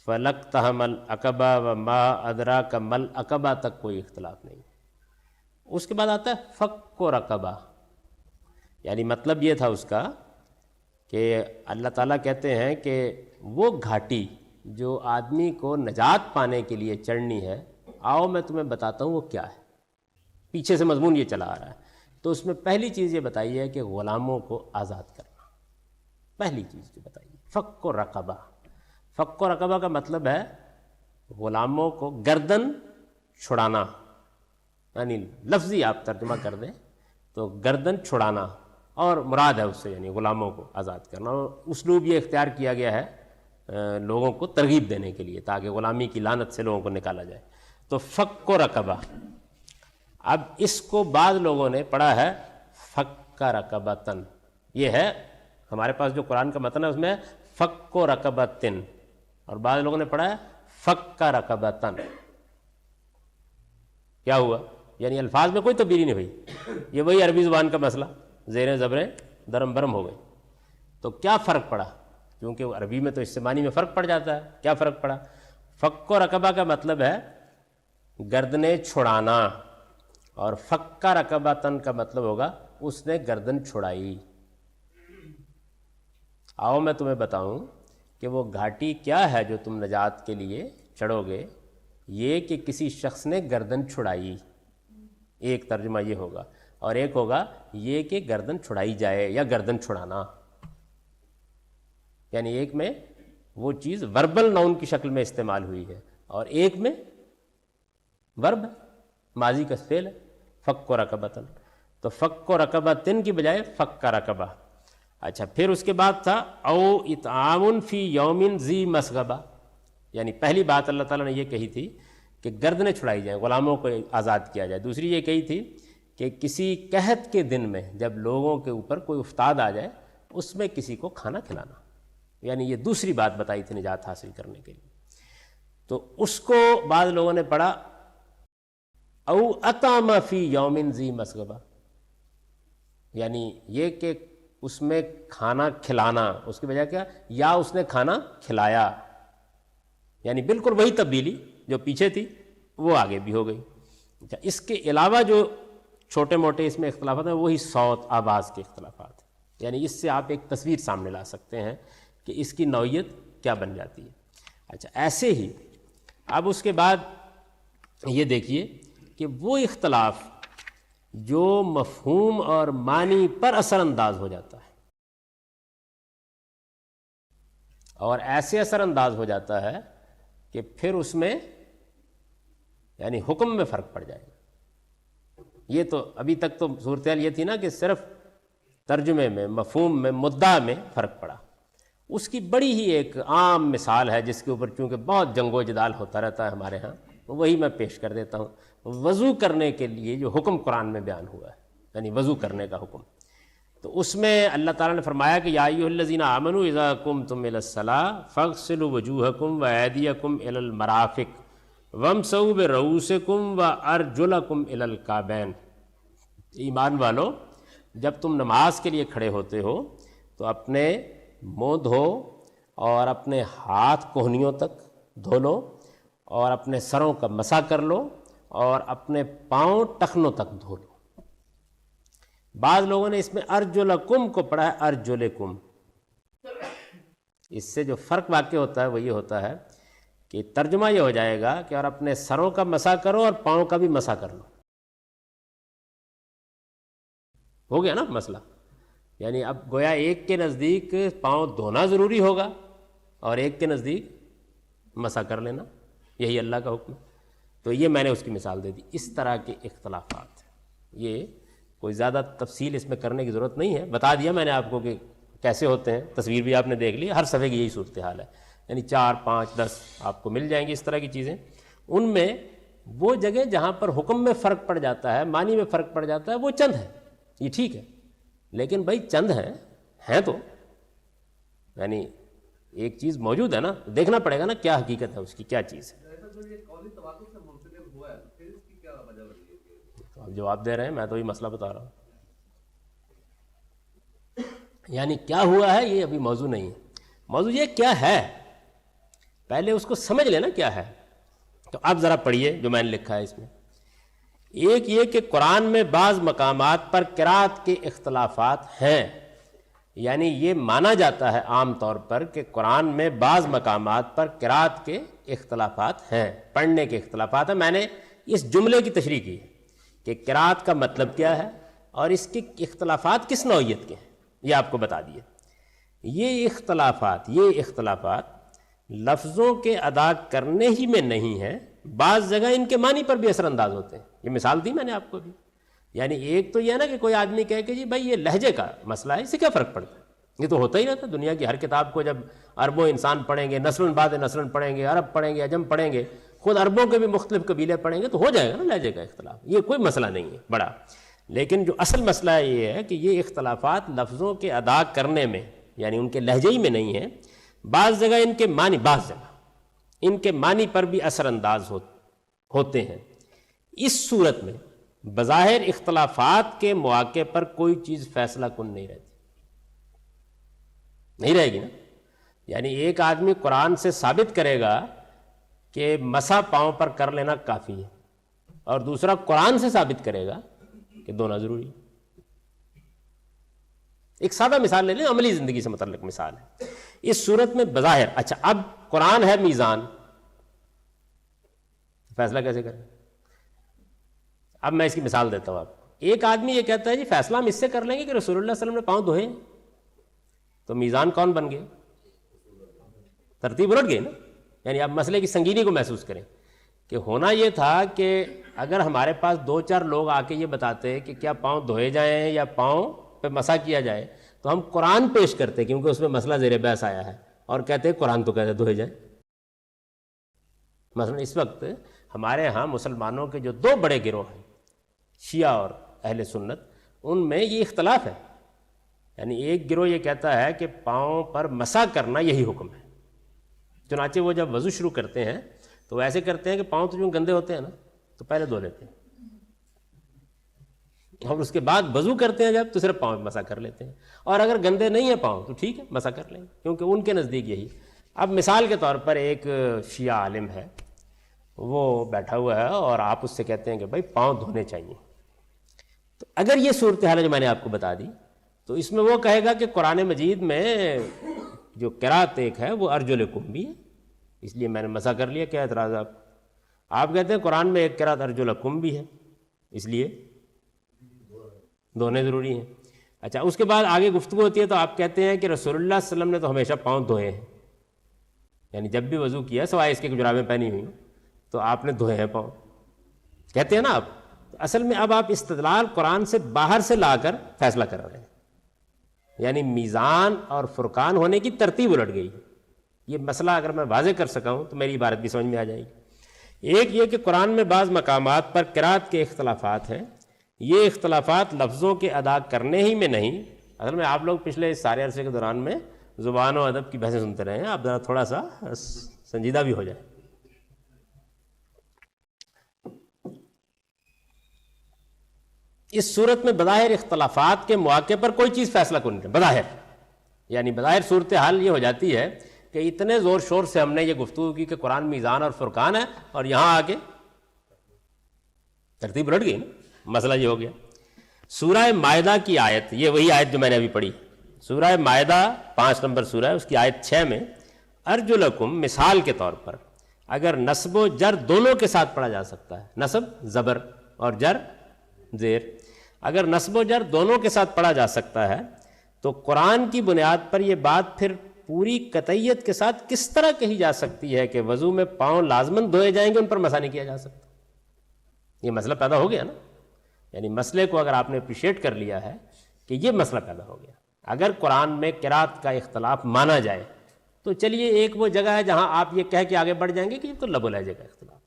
فلقتحم العقبہ و ما ادراک ما العقبہ تک کوئی اختلاف نہیں. اس کے بعد آتا ہے فک و رقبہ. یعنی مطلب یہ تھا اس کا کہ اللہ تعالیٰ کہتے ہیں کہ وہ گھاٹی جو آدمی کو نجات پانے کے لیے چڑھنی ہے، آؤ میں تمہیں بتاتا ہوں وہ کیا ہے. پیچھے سے مضمون یہ چلا آ رہا ہے. تو اس میں پہلی چیز یہ بتائی ہے کہ غلاموں کو آزاد کرنا. پہلی چیز جو بتائی ہے فک و رقبہ. فک و رقبہ کا مطلب ہے غلاموں کو گردن چھڑانا. یعنی لفظی آپ ترجمہ کر دیں تو گردن چھڑانا، اور مراد ہے اس سے یعنی غلاموں کو آزاد کرنا. اور اسلوب یہ اختیار کیا گیا ہے لوگوں کو ترغیب دینے کے لیے تاکہ غلامی کی لعنت سے لوگوں کو نکالا جائے. تو فک و رقبہ. اب اس کو بعض لوگوں نے پڑھا ہے فک رقبتن. یہ ہے ہمارے پاس جو قرآن کا متن ہے اس میں فک و رقبتن، اور بعض لوگوں نے پڑھا ہے فک رقبتن. کیا ہوا؟ یعنی الفاظ میں کوئی تبدیلی نہیں ہوئی. یہ وہی عربی زبان کا مسئلہ، زیریں زبریں درم برم ہو گئے. تو کیا فرق پڑا؟ کیونکہ عربی میں تو اس سے معنی میں فرق پڑ جاتا ہے. کیا فرق پڑا؟ فک و رقبہ کا مطلب ہے گردنیں چھڑانا، اور فک رقبتن کا مطلب ہوگا اس نے گردن چھڑائی. آؤ میں تمہیں بتاؤں کہ وہ گھاٹی کیا ہے جو تم نجات کے لیے چڑھو گے. یہ کہ کسی شخص نے گردن چھڑائی، ایک ترجمہ یہ ہوگا، اور ایک ہوگا یہ کہ گردن چھڑائی جائے یا گردن چھڑانا. یعنی ایک میں وہ چیز وربل ناؤن کی شکل میں استعمال ہوئی ہے، اور ایک میں ورب ماضی کا فعل ہے فک و رقبتن. تو فک و رقبتن کی بجائے فک رقبہ. اچھا، پھر اس کے بعد تھا او اطعام فی یوم ذی مسغبہ. یعنی پہلی بات اللہ تعالیٰ نے یہ کہی تھی کہ گردنیں چھڑائی جائیں، غلاموں کو آزاد کیا جائے. دوسری یہ کہی تھی کہ کسی قحط کے دن میں جب لوگوں کے اوپر کوئی افتاد آ جائے اس میں کسی کو کھانا کھلانا. یعنی یہ دوسری بات بتائی تھی نجات حاصل کرنے کے لیے. تو اس کو بعض لوگوں نے پڑھا او اطعم فی یوم ذی مسغبہ. یعنی یہ کہ اس میں کھانا کھلانا، اس کی وجہ کیا؟ یا اس نے کھانا کھلایا. یعنی بالکل وہی تبدیلی جو پیچھے تھی وہ آگے بھی ہو گئی. اچھا، اس کے علاوہ جو چھوٹے موٹے اس میں اختلافات ہیں وہی صوت آواز کے اختلافات ہیں. یعنی اس سے آپ ایک تصویر سامنے لا سکتے ہیں کہ اس کی نوعیت کیا بن جاتی ہے. اچھا، ایسے ہی اب اس کے بعد یہ دیکھیے کہ وہ اختلاف جو مفہوم اور معنی پر اثر انداز ہو جاتا ہے، اور ایسے اثر انداز ہو جاتا ہے کہ پھر اس میں یعنی حکم میں فرق پڑ جائے گا. یہ تو ابھی تک تو صورتحال یہ تھی نا کہ صرف ترجمے میں، مفہوم میں، مدعا میں فرق پڑا. اس کی بڑی ہی ایک عام مثال ہے جس کے اوپر چونکہ بہت جنگ و جدال ہوتا رہتا ہے ہمارے ہاں، وہی میں پیش کر دیتا ہوں. وضو کرنے کے لیے جو حکم قرآن میں بیان ہوا ہے، یعنی وضو کرنے کا حکم، تو اس میں اللہ تعالیٰ نے فرمایا کہ یا ایھا الذین آمنوا اذا قمتم الی الصلاۃ فاغسلوا وجوہکم وایدیکم الی المرافق وامسحوا برؤوسکم وارجلکم الی الکعبین. ایمان والو، جب تم نماز کے لیے کھڑے ہوتے ہو تو اپنے منہ دھو اور اپنے ہاتھ کوہنیوں تک دھو لو، اور اپنے سروں کا مسح کر لو، اور اپنے پاؤں ٹخنوں تک دھو لو. بعض لوگوں نے اس میں ارجلکم کو پڑھا ہے ارجلکم. اس سے جو فرق واقع ہوتا ہے وہ یہ ہوتا ہے کہ ترجمہ یہ ہو جائے گا کہ اور اپنے سروں کا مسح کرو اور پاؤں کا بھی مسح کر لو. ہو گیا نا مسئلہ. یعنی اب گویا ایک کے نزدیک پاؤں دھونا ضروری ہوگا اور ایک کے نزدیک مسح کر لینا، یہی اللہ کا حکم ہے. تو یہ میں نے اس کی مثال دے دی. اس طرح کے اختلافات، یہ کوئی زیادہ تفصیل اس میں کرنے کی ضرورت نہیں ہے، بتا دیا میں نے آپ کو کہ کیسے ہوتے ہیں. تصویر بھی آپ نے دیکھ لی، ہر صفحے کی یہی صورتحال ہے. یعنی 4 5 10 آپ کو مل جائیں گی اس طرح کی چیزیں. ان میں وہ جگہ جہاں پر حکم میں فرق پڑ جاتا ہے، معنی میں فرق پڑ جاتا ہے، وہ چند ہے، یہ ٹھیک ہے، لیکن بھائی چند ہیں تو یعنی ایک چیز موجود ہے نا، دیکھنا پڑے گا نا کیا حقیقت ہے اس کی، کیا چیز ہے۔ آپ جواب دے رہے ہیں، میں تو یہ مسئلہ بتا رہا ہوں، یعنی کیا ہوا ہے یہ ابھی موضوع نہیں ہے، موضوع یہ کیا ہے، پہلے اس کو سمجھ لینا کیا ہے۔ تو اب ذرا پڑھیے جو میں نے لکھا ہے اس میں، ایک یہ کہ قرآن میں بعض مقامات پر قرات کے اختلافات ہیں، یعنی یہ مانا جاتا ہے عام طور پر کہ قرآن میں بعض مقامات پر قرات کے اختلافات ہیں، پڑھنے کے اختلافات ہیں۔ میں نے اس جملے کی تشریح کی ہے کہ قرات کا مطلب کیا ہے اور اس کے اختلافات کس نوعیت کے ہیں، یہ آپ کو بتا دیے۔ یہ اختلافات لفظوں کے ادا کرنے ہی میں نہیں ہیں، بعض جگہ ان کے معنی پر بھی اثر انداز ہوتے ہیں۔ یہ مثال دی میں نے آپ کو بھی، یعنی ایک تو یہ ہے نا کہ کوئی آدمی کہے کہ جی بھائی یہ لہجے کا مسئلہ ہے، اس سے کیا فرق پڑتا ہے، یہ تو ہوتا ہی رہتا ہے۔ دنیا کی ہر کتاب کو جب اربوں انسان پڑھیں گے، نسل بعد نسل پڑھیں گے، عرب پڑھیں گے، عجم پڑھیں گے، خود عربوں کے بھی مختلف قبیلے پڑھیں گے، تو ہو جائے گا نا لہجے کا اختلاف، یہ کوئی مسئلہ نہیں ہے بڑا۔ لیکن جو اصل مسئلہ یہ ہے کہ یہ اختلافات لفظوں کے ادا کرنے میں، یعنی ان کے لہجے ہی میں نہیں ہیں، بعض جگہ ان کے معنی، بعض جگہ ان کے معنی پر بھی اثر انداز ہوتے ہیں۔ اس صورت میں بظاہر اختلافات کے مواقع پر کوئی چیز فیصلہ کن نہیں رہتی، نہیں رہے گی نا۔ یعنی ایک آدمی قرآن سے ثابت کرے گا کہ مسح پاؤں پر کر لینا کافی ہے، اور دوسرا قرآن سے ثابت کرے گا کہ دونوں ضروری ہے۔ ایک سادہ مثال لے لیں، عملی زندگی سے متعلق مثال ہے۔ اس صورت میں بظاہر، اچھا اب قرآن ہے میزان، فیصلہ کیسے کریں؟ اب میں اس کی مثال دیتا ہوں آپ کو۔ ایک آدمی یہ کہتا ہے جی فیصلہ ہم اس سے کر لیں گے کہ رسول اللہ صلی اللہ علیہ وسلم نے پاؤں دھوئے، تو میزان کون بن گئے؟ ترتیب الٹ گئی نا۔ یعنی اب مسئلے کی سنگینی کو محسوس کریں کہ ہونا یہ تھا کہ اگر ہمارے پاس دو چار لوگ آ کے یہ بتاتے کہ کیا پاؤں دھوئے جائیں یا پاؤں پہ مسح کیا جائے، تو ہم قرآن پیش کرتے کیونکہ اس میں مسئلہ زیر بحث آیا ہے، اور کہتے قرآن تو کہتے دھوئے جائیں۔ مثلا اس وقت ہمارے ہاں مسلمانوں کے جو دو بڑے گروہ ہیں، شیعہ اور اہل سنت، ان میں یہ اختلاف ہے۔ یعنی ایک گروہ یہ کہتا ہے کہ پاؤں پر مسح کرنا یہی حکم ہے، چنانچہ وہ جب وضو شروع کرتے ہیں تو وہ ایسے کرتے ہیں کہ پاؤں تو جو گندے ہوتے ہیں نا تو پہلے دھو لیتے ہیں، اور اس کے بعد وضو کرتے ہیں جب تو صرف پاؤں مسح کر لیتے ہیں، اور اگر گندے نہیں ہیں پاؤں تو ٹھیک ہے مسح کر لیں گے، کیونکہ ان کے نزدیک یہی۔ اب مثال کے طور پر ایک شیعہ عالم ہے، وہ بیٹھا ہوا ہے اور آپ اس سے کہتے ہیں کہ بھائی پاؤں دھونے چاہیے، تو اگر یہ صورتحال ہے جو میں نے آپ کو بتا دی، تو اس میں وہ کہے گا کہ قرآن مجید میں جو قرات ایک ہے وہ ارجلکم بھی ہے، اس لیے میں نے مسح کر لیا، کیا اعتراض آپ کہتے ہیں قرآن میں ایک قرات ارجلکم بھی ہے، اس لیے دھونے ضروری ہیں۔ اچھا اس کے بعد آگے گفتگو ہوتی ہے تو آپ کہتے ہیں کہ رسول اللہ صلی اللہ علیہ وسلم نے تو ہمیشہ پاؤں دھوئے ہیں، یعنی جب بھی وضو کیا سوائے اس کے جرابیں پہنی ہوئی تو آپ نے دھوئے ہیں پاؤں، کہتے ہیں نا آپ۔ اصل میں اب آپ استدلال قرآن سے باہر سے لا کر فیصلہ کر رہے ہیں، یعنی میزان اور فرقان ہونے کی ترتیب الٹ گئی۔ یہ مسئلہ اگر میں واضح کر سکا ہوں تو میری عبارت بھی سمجھ میں آ جائے گی۔ ایک یہ کہ قرآن میں بعض مقامات پر قرات کے اختلافات ہیں، یہ اختلافات لفظوں کے ادا کرنے ہی میں نہیں۔ اصل میں آپ لوگ پچھلے سارے عرصے کے دوران میں زبان و ادب کی بحثیں سنتے رہے ہیں، آپ ذرا تھوڑا سا سنجیدہ بھی ہو جائے۔ اس صورت میں بظاہر اختلافات کے مواقع پر کوئی چیز فیصلہ کو نہیں، بظاہر یعنی بظاہر صورتحال یہ ہو جاتی ہے کہ اتنے زور شور سے ہم نے یہ گفتگو کی کہ قرآن میزان اور فرقان ہے، اور یہاں آ کے ترتیب الٹ گئی نا، مسئلہ یہ ہو گیا۔ سورہ مائدہ کی آیت، یہ وہی آیت جو میں نے ابھی پڑھی، سورہ مائدہ 5 نمبر سورہ، اس کی آیت 6 میں ارجلکم مثال کے طور پر اگر نصب و جر دونوں کے ساتھ پڑھا جا سکتا ہے، نصب زبر اور جر زیر، اگر نصب و جر دونوں کے ساتھ پڑھا جا سکتا ہے تو قرآن کی بنیاد پر یہ بات پھر پوری قطعیت کے ساتھ کس طرح کہی جا سکتی ہے کہ وضو میں پاؤں لازماً دھوئے جائیں گے، ان پر مسح نہیں کیا جا سکتا؟ یہ مسئلہ پیدا ہو گیا نا۔ یعنی مسئلے کو اگر آپ نے اپریشیٹ کر لیا ہے کہ یہ مسئلہ پیدا ہو گیا، اگر قرآن میں قرات کا اختلاف مانا جائے تو چلیے ایک وہ جگہ ہے جہاں آپ یہ کہہ کے آگے بڑھ جائیں گے کہ یہ تو لب و لہجے کا اختلاف،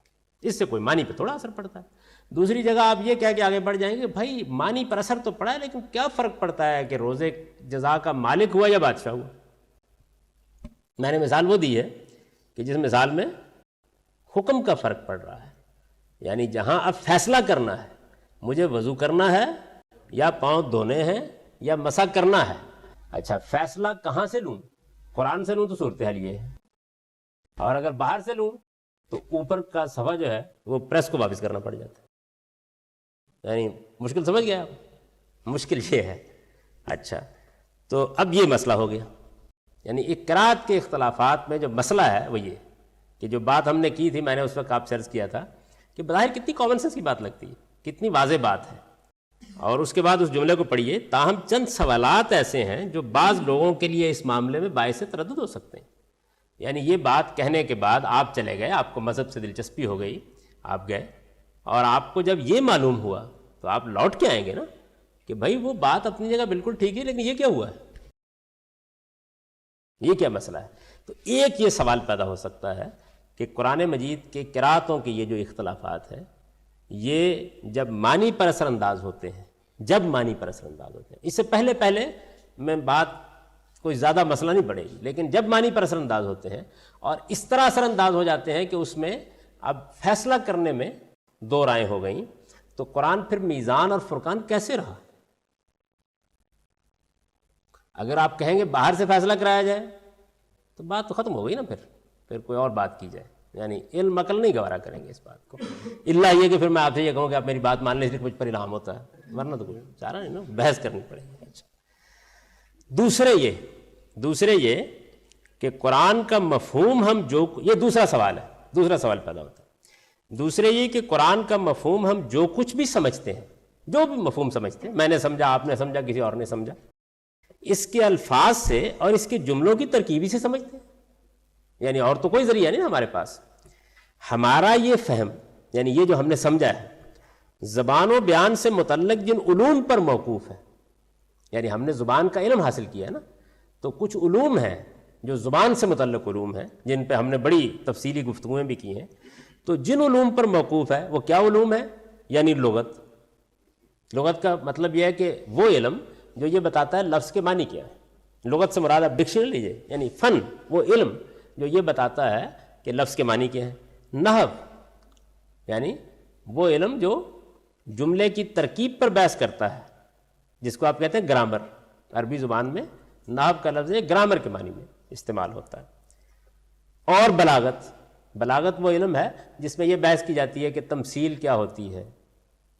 اس سے کوئی معنی پہ تھوڑا اثر پڑتا ہے۔ دوسری جگہ آپ یہ کہہ کے آگے بڑھ جائیں گے بھائی معنی پر اثر تو پڑا ہے، لیکن کیا فرق پڑتا ہے کہ روزے جزا کا مالک ہوا یا بادشاہ ہوا؟ میں نے مثال وہ دی ہے کہ جس مثال میں حکم کا فرق پڑ رہا ہے، یعنی جہاں اب فیصلہ کرنا ہے مجھے وضو کرنا ہے یا پاؤں دھونے ہیں یا مسح کرنا ہے، اچھا فیصلہ کہاں سے لوں؟ قرآن سے لوں تو صورتحال یہ ہے، اور اگر باہر سے لوں تو اوپر کا صفحہ جو ہے وہ پریس کو واپس کرنا پڑ جاتا ہے۔ یعنی مشکل سمجھ گیا آپ؟ مشکل یہ ہے۔ اچھا تو اب یہ مسئلہ ہو گیا، یعنی قراءت کے اختلافات میں جو مسئلہ ہے وہ یہ کہ جو بات ہم نے کی تھی، میں نے اس وقت آپ سے عرض کیا تھا کہ بظاہر کتنی کامن سینس کی بات لگتی ہے، کتنی واضح بات ہے، اور اس کے بعد اس جملے کو پڑھیے، تاہم چند سوالات ایسے ہیں جو بعض لوگوں کے لیے اس معاملے میں باعث تردد ہو سکتے ہیں۔ یعنی یہ بات کہنے کے بعد آپ چلے گئے، آپ کو مذہب سے دلچسپی ہو گئی، آپ گئے، اور آپ کو جب یہ معلوم ہوا تو آپ لوٹ کے آئیں گے نا کہ بھائی وہ بات اپنی جگہ بالکل ٹھیک ہے، لیکن یہ کیا ہوا ہے، یہ کیا مسئلہ ہے؟ تو ایک یہ سوال پیدا ہو سکتا ہے کہ قرآن مجید کے قراءتوں کے یہ جو اختلافات ہیں یہ جب معنی پر اثر انداز ہوتے ہیں، جب معنی پر اثر انداز ہوتے ہیں، اس سے پہلے میں بات کوئی زیادہ مسئلہ نہیں پڑے گی، لیکن جب معنی پر اثر انداز ہوتے ہیں اور اس طرح اثر انداز ہو جاتے ہیں کہ اس میں اب فیصلہ کرنے میں دو رائیں ہو گئیں، تو قرآن پھر میزان اور فرقان کیسے رہا؟ اگر آپ کہیں گے باہر سے فیصلہ کرایا جائے تو بات تو ختم ہو گئی نا، پھر کوئی اور بات کی جائے، یعنی علم عقل نہیں گوارا کریں گے اس بات کو، الا یہ کہ پھر میں آپ سے یہ کہوں کہ آپ میری بات مان لیں اس لیے مجھ پر الہام ہوتا ہے، ورنہ تو کوئی چارہ نہیں نا، بحث کرنی پڑے گی۔ اچھا دوسرے یہ کہ قرآن کا مفہوم ہم یہ دوسرا سوال ہے، دوسرا سوال پیدا ہوتا ہے۔ دوسرے یہ کہ قرآن کا مفہوم ہم جو کچھ بھی سمجھتے ہیں، جو بھی مفہوم سمجھتے ہیں، میں نے سمجھا، آپ نے سمجھا، کسی اور نے سمجھا، اس کے الفاظ سے اور اس کے جملوں کی ترکیبی سے سمجھتے ہیں، یعنی اور تو کوئی ذریعہ نہیں ہمارے پاس۔ ہمارا یہ فہم، یعنی یہ جو ہم نے سمجھا ہے، زبان و بیان سے متعلق جن علوم پر موقوف ہے، یعنی ہم نے زبان کا علم حاصل کیا ہے نا، تو کچھ علوم ہیں جو زبان سے متعلق علوم ہیں جن پہ ہم نے بڑی تفصیلی گفتگویں بھی کی ہیں، تو جن علوم پر موقوف ہے وہ کیا علوم ہے؟ یعنی لغت کا مطلب یہ ہے کہ وہ علم جو یہ بتاتا ہے لفظ کے معنی کیا ہے، لغت سے مراد آپ ڈکشنری لیجئے، یعنی فن، وہ علم جو یہ بتاتا ہے کہ لفظ کے معنی کیا ہے۔ نحو یعنی وہ علم جو جملے کی ترکیب پر بحث کرتا ہے، جس کو آپ کہتے ہیں گرامر، عربی زبان میں نحو کا لفظ ہے گرامر کے معنی میں استعمال ہوتا ہے۔ اور بلاغت وہ علم ہے جس میں یہ بحث کی جاتی ہے کہ تمثیل کیا ہوتی ہے،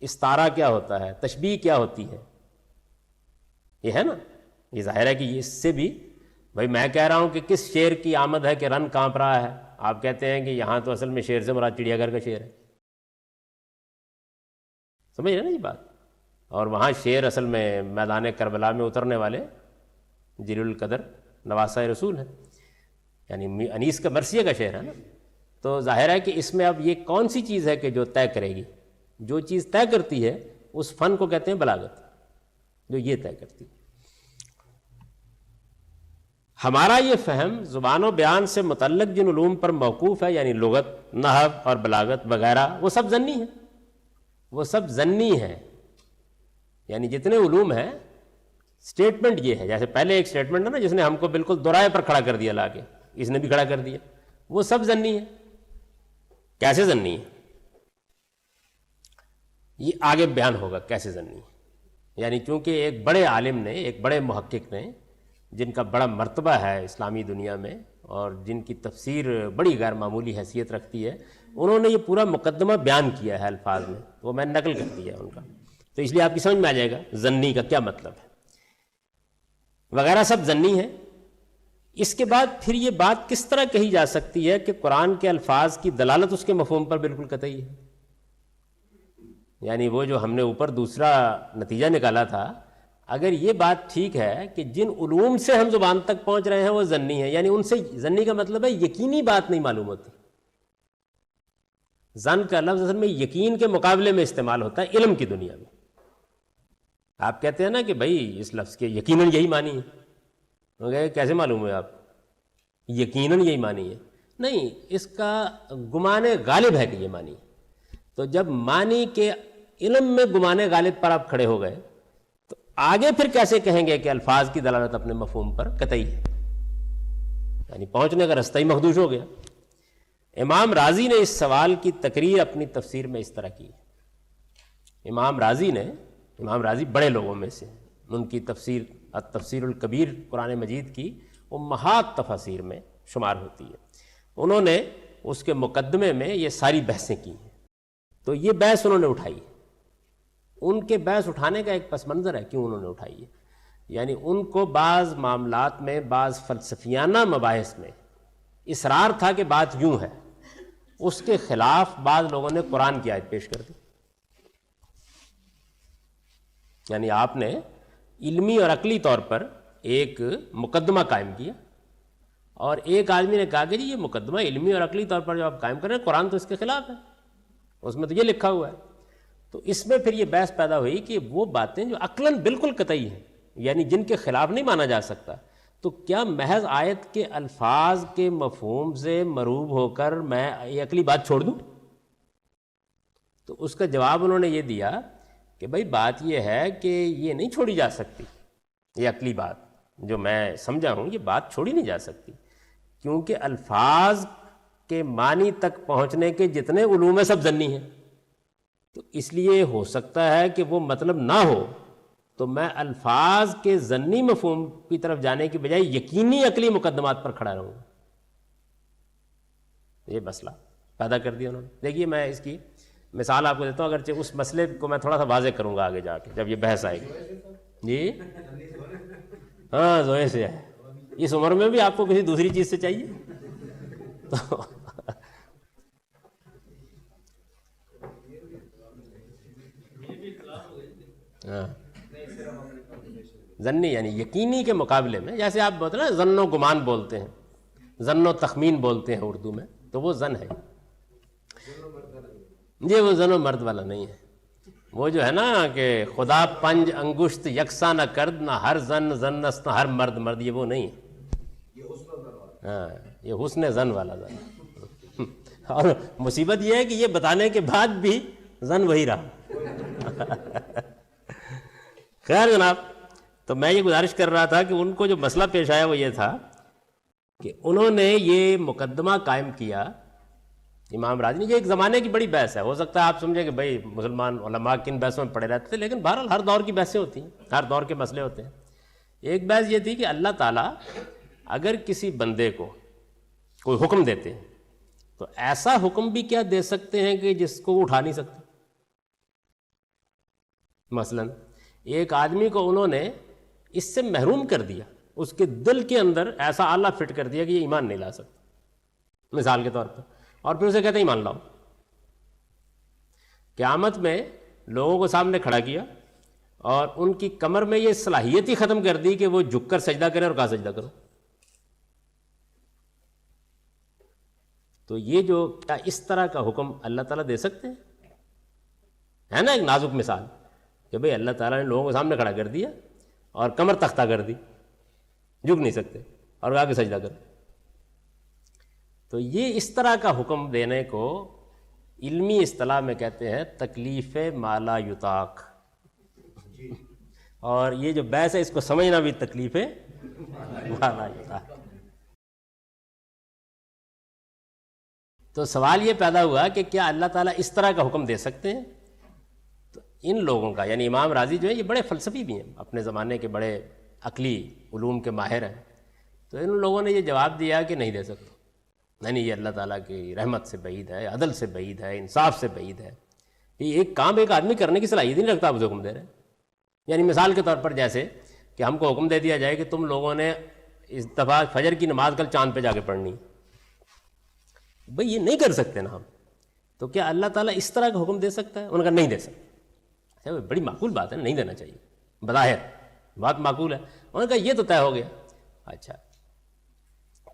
استعارہ کیا ہوتا ہے، تشبیہ کیا ہوتی ہے، یہ ہے نا، یہ ظاہر ہے کہ اس سے بھی، بھائی میں کہہ رہا ہوں کہ کس شیر کی آمد ہے کہ رن کانپ رہا ہے، آپ کہتے ہیں کہ یہاں تو اصل میں شیر سے مراد چڑیا گھر کا شیر ہے، سمجھ رہے نا یہ بات، اور وہاں شیر اصل میں میدان کربلا میں اترنے والے جلیل القدر نواسہ رسول ہے، یعنی انیس کا مرثیہ کا شعر ہے نا۔ تو ظاہر ہے کہ اس میں اب یہ کون سی چیز ہے کہ جو طے کرے گی؟ جو چیز طے کرتی ہے اس فن کو کہتے ہیں بلاغت، جو یہ طے کرتی ہے۔ ہمارا یہ فہم زبان و بیان سے متعلق جن علوم پر موقوف ہے، یعنی لغت، نحو اور بلاغت وغیرہ، وہ سب ظنی ہیں، یعنی جتنے علوم ہیں، سٹیٹمنٹ یہ ہے، جیسے پہلے ایک سٹیٹمنٹ ہے نا جس نے ہم کو بالکل دوراہے پر کھڑا کر دیا، لا کے اس نے بھی کھڑا کر دیا، وہ سب ظنی ہے۔ کیسے ظنی ہے؟ یہ آگے بیان ہوگا کیسے ظنی ہے، یعنی چونکہ ایک بڑے عالم نے، ایک بڑے محقق نے، جن کا بڑا مرتبہ ہے اسلامی دنیا میں اور جن کی تفسیر بڑی غیر معمولی حیثیت رکھتی ہے، انہوں نے یہ پورا مقدمہ بیان کیا ہے الفاظ میں، وہ میں نے نقل کر دیا ہے ان کا، تو اس لیے آپ کی سمجھ میں آ جائے گا ظنی کا کیا مطلب ہے وغیرہ، سب ظنی ہے۔ اس کے بعد پھر یہ بات کس طرح کہی جا سکتی ہے کہ قرآن کے الفاظ کی دلالت اس کے مفہوم پر بالکل قطعی ہے؟ یعنی وہ جو ہم نے اوپر دوسرا نتیجہ نکالا تھا، اگر یہ بات ٹھیک ہے کہ جن علوم سے ہم زبان تک پہنچ رہے ہیں وہ ظنی ہے، یعنی ان سے ظنی کا مطلب ہے یقینی بات نہیں معلوم ہوتی۔ ظن کا لفظ اصل میں یقین کے مقابلے میں استعمال ہوتا ہے علم کی دنیا میں۔ آپ کہتے ہیں نا کہ بھائی اس لفظ کے یقیناً یہی معنی ہے، وہ کہے کیسے معلوم ہے آپ؟ یقیناً یہی معنی ہے، نہیں، اس کا گمان غالب ہے کہ یہ معنی ہے، تو جب معنی کے علم میں گمانے غالب پر آپ کھڑے ہو گئے تو آگے پھر کیسے کہیں گے کہ الفاظ کی دلالت اپنے مفہوم پر قطعی ہے؟ یعنی پہنچنے کا رستہ ہی مخدوش ہو گیا۔ امام رازی نے اس سوال کی تقریر اپنی تفسیر میں اس طرح کی ہے۔ امام رازی بڑے لوگوں میں سے، ان کی تفسیر التفسیر الکبیر قرآن مجید کی امہات تفاسیر میں شمار ہوتی ہے۔ انہوں نے اس کے مقدمے میں یہ ساری بحثیں کی ہیں، تو یہ بحث انہوں نے اٹھائی ہے۔ ان کے بحث اٹھانے کا ایک پس منظر ہے کیوں انہوں نے اٹھائی ہے، یعنی ان کو بعض معاملات میں، بعض فلسفیانہ مباحث میں اصرار تھا کہ بات یوں ہے، اس کے خلاف بعض لوگوں نے قرآن کی آیت پیش کر دی۔ یعنی آپ نے علمی اور عقلی طور پر ایک مقدمہ قائم کیا، اور ایک آدمی نے کہا کہ جی یہ مقدمہ علمی اور عقلی طور پر جو آپ قائم کر رہے ہیں قرآن تو اس کے خلاف ہے، اس میں تو یہ لکھا ہوا ہے۔ تو اس میں پھر یہ بحث پیدا ہوئی کہ وہ باتیں جو عقلاً بالکل قطعی ہیں، یعنی جن کے خلاف نہیں مانا جا سکتا، تو کیا محض آیت کے الفاظ کے مفہوم سے مروب ہو کر میں یہ عقلی بات چھوڑ دوں؟ تو اس کا جواب انہوں نے یہ دیا کہ بھائی بات یہ ہے کہ یہ نہیں چھوڑی جا سکتی، یہ عقلی بات جو میں سمجھا ہوں یہ بات چھوڑی نہیں جا سکتی، کیونکہ الفاظ کے معنی تک پہنچنے کے جتنے علوم ہیں سب ظنی ہیں، تو اس لیے ہو سکتا ہے کہ وہ مطلب نہ ہو، تو میں الفاظ کے ظنی مفہوم کی طرف جانے کی بجائے یقینی عقلی مقدمات پر کھڑا رہوں گا۔ یہ مسئلہ پیدا کر دیا انہوں نے۔ دیکھیے میں اس کی مثال آپ کو دیتا ہوں، اگرچہ اس مسئلے کو میں تھوڑا سا واضح کروں گا آگے جا کے جب یہ بحث آئے گی۔ جی ہاں زوئے سے ہے، اس عمر میں بھی آپ کو کسی دوسری چیز سے چاہیے تو ہاں ظنی یعنی یقینی کے مقابلے میں، جیسے آپ بولتے ہیں نا ظن و گمان بولتے ہیں، ظن و تخمین بولتے ہیں اردو میں، تو وہ ظن ہے جی، وہ ظن و مرد والا نہیں ہے۔ وہ جو ہے نا کہ خدا پنج انگشت یکساں نہ کرد، نہ ہر ظن ظن است نہ ہر مرد مرد، یہ وہ نہیں ہے، ہاں یہ حسن ظن والا ظن۔ اور مصیبت یہ ہے کہ یہ بتانے کے بعد بھی ظن وہی رہا۔ خیر جناب، تو میں یہ گزارش کر رہا تھا کہ ان کو جو مسئلہ پیش آیا وہ یہ تھا کہ انہوں نے یہ مقدمہ قائم کیا، امام رازی نے، یہ ایک زمانے کی بڑی بحث ہے، ہو سکتا ہے آپ سمجھیں کہ بھائی مسلمان علماء کن بحثوں میں پڑے رہتے تھے، لیکن بہرحال ہر دور کی بحثیں ہوتی ہیں، ہر دور کے مسئلے ہوتے ہیں۔ ایک بحث یہ تھی کہ اللہ تعالیٰ اگر کسی بندے کو کوئی حکم دیتے ہیں تو ایسا حکم بھی کیا دے سکتے ہیں کہ جس کو وہ اٹھا نہیں سکتے۔ مثلا ایک آدمی کو انہوں نے اس سے محروم کر دیا، اس کے دل کے اندر ایسا آلہ فٹ کر دیا کہ یہ ایمان نہیں لا سکتا، مثال کے طور پر، اور پھر اسے کہتے ہیں ایمان لاؤ۔ قیامت میں لوگوں کو سامنے کھڑا کیا اور ان کی کمر میں یہ صلاحیت ہی ختم کر دی کہ وہ جھک کر سجدہ کرے اور کہا سجدہ کرو۔ تو یہ جو کیا اس طرح کا حکم اللہ تعالیٰ دے سکتے ہیں؟ ہے نا ایک نازک مثال کہ بھئی اللہ تعالیٰ نے لوگوں کو سامنے کھڑا کر دیا اور کمر تختہ کر دی، جھک نہیں سکتے، اور کہا کہ سجدہ کرو۔ تو یہ اس طرح کا حکم دینے کو علمی اصطلاح میں کہتے ہیں تکلیف ما لا یطاق، اور یہ جو بحث ہے اس کو سمجھنا بھی تکلیف ما لا یطاق۔ تو سوال یہ پیدا ہوا کہ کیا اللہ تعالیٰ اس طرح کا حکم دے سکتے ہیں؟ تو ان لوگوں کا، یعنی امام رازی جو ہے یہ بڑے فلسفی بھی ہیں، اپنے زمانے کے بڑے عقلی علوم کے ماہر ہیں، تو ان لوگوں نے یہ جواب دیا کہ نہیں دے سکتے، نہیں یہ اللہ تعالیٰ کی رحمت سے بعید ہے، عدل سے بعید ہے، انصاف سے بعید ہے، یہ ایک کام ایک آدمی کرنے کی صلاحیت نہیں رکھتا، آپ اسے حکم دے رہے ہیں۔ یعنی مثال کے طور پر جیسے کہ ہم کو حکم دے دیا جائے کہ تم لوگوں نے اس دفعہ فجر کی نماز کل چاند پہ جا کے پڑھنی، بھئی یہ نہیں کر سکتے نا ہم، تو کیا اللہ تعالیٰ اس طرح کا حکم دے سکتا ہے؟ انہوں نے کہا نہیں دے سکتا۔ اچھا بڑی معقول بات ہے، نہیں دینا چاہیے، بظاہر بات معقول ہے۔ انہوں نے کہا یہ تو طے ہو گیا، اچھا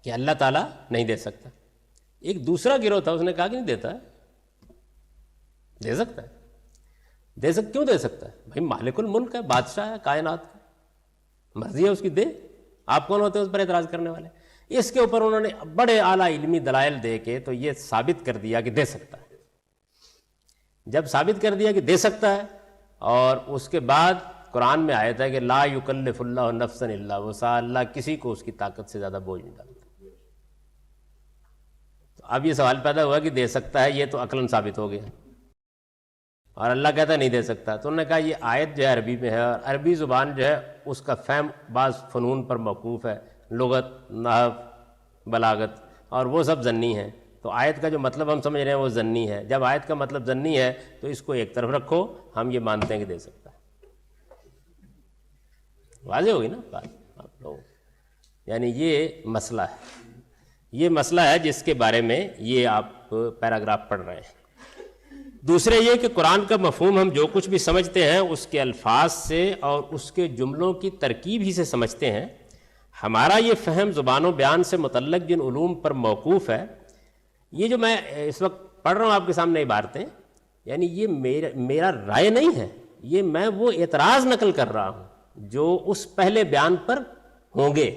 کہ اللہ تعالیٰ نہیں دے سکتا۔ ایک دوسرا گروہ تھا، اس نے کہا کہ نہیں دیتا ہے، دے سکتا ہے۔ دے سکتا، کیوں دے سکتا ہے؟ بھائی مالک الملک ہے، بادشاہ ہے کائنات کا، مرضی ہے اس کی، دے، آپ کون ہوتے ہیں اس پر اعتراض کرنے والے؟ اس کے اوپر انہوں نے بڑے اعلیٰ علمی دلائل دے کے تو یہ ثابت کر دیا کہ دے سکتا ہے۔ جب ثابت کر دیا کہ دے سکتا ہے، اور اس کے بعد قرآن میں آیت ہے کہ لا یکلف اللہ نفسا الا وسعها، اللہ کسی کو اس کی طاقت سے زیادہ بوجھ نہیں ڈالتا. تو اب یہ سوال پیدا ہوا کہ دے سکتا ہے، یہ تو عقلاً ثابت ہو گیا، اور اللہ کہتا ہے نہیں دے سکتا. تو انہوں نے کہا یہ آیت جو ہے عربی میں ہے، اور عربی زبان جو ہے اس کا فہم بعض فنون پر موقوف ہے، لغت، نحو، بلاغت، اور وہ سب ظنی ہیں. تو آیت کا جو مطلب ہم سمجھ رہے ہیں وہ ظنی ہے. جب آیت کا مطلب ظنی ہے تو اس کو ایک طرف رکھو، ہم یہ مانتے ہیں کہ دے سکتا ہے. واضح ہوگی نا بات آپ لوگوں؟ یعنی یہ مسئلہ ہے، یہ مسئلہ ہے جس کے بارے میں یہ آپ پیراگراف پڑھ رہے ہیں. دوسرے یہ کہ قرآن کا مفہوم ہم جو کچھ بھی سمجھتے ہیں اس کے الفاظ سے اور اس کے جملوں کی ترکیب ہی سے سمجھتے ہیں. ہمارا یہ فہم زبان و بیان سے متعلق جن علوم پر موقوف ہے، یہ جو میں اس وقت پڑھ رہا ہوں آپ کے سامنے عبارتیں، یعنی یہ میرا رائے نہیں ہے، یہ میں وہ اعتراض نقل کر رہا ہوں جو اس پہلے بیان پر ہوں گے.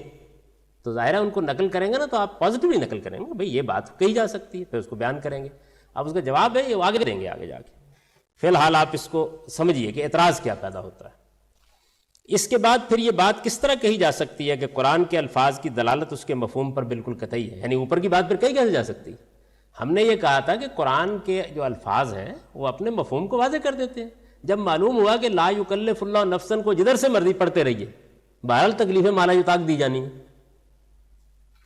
تو ظاہر ہے ان کو نقل کریں گے نا تو آپ پازیٹیولی نقل کریں گے، بھئی یہ بات کہی جا سکتی ہے، پھر اس کو بیان کریں گے. اب اس کا جواب ہے یہ آگے دیں گے آگے جا کے. فی الحال آپ اس کو سمجھیے کہ اعتراض کیا پیدا ہوتا ہے. اس کے بعد پھر یہ بات کس طرح کہی جا سکتی ہے کہ قرآن کے الفاظ کی دلالت اس کے مفہوم پر بالکل قطعی ہے، یعنی اوپر کی بات پھر کہی کیسے جا سکتی؟ ہم نے یہ کہا تھا کہ قرآن کے جو الفاظ ہیں وہ اپنے مفہوم کو واضح کر دیتے ہیں. جب معلوم ہوا کہ لا یکلف اللہ نفسا کو جدھر سے مرضی پڑھتے رہیے، بہرحال تکلیفیں مالا یطاق دی جانی ہے.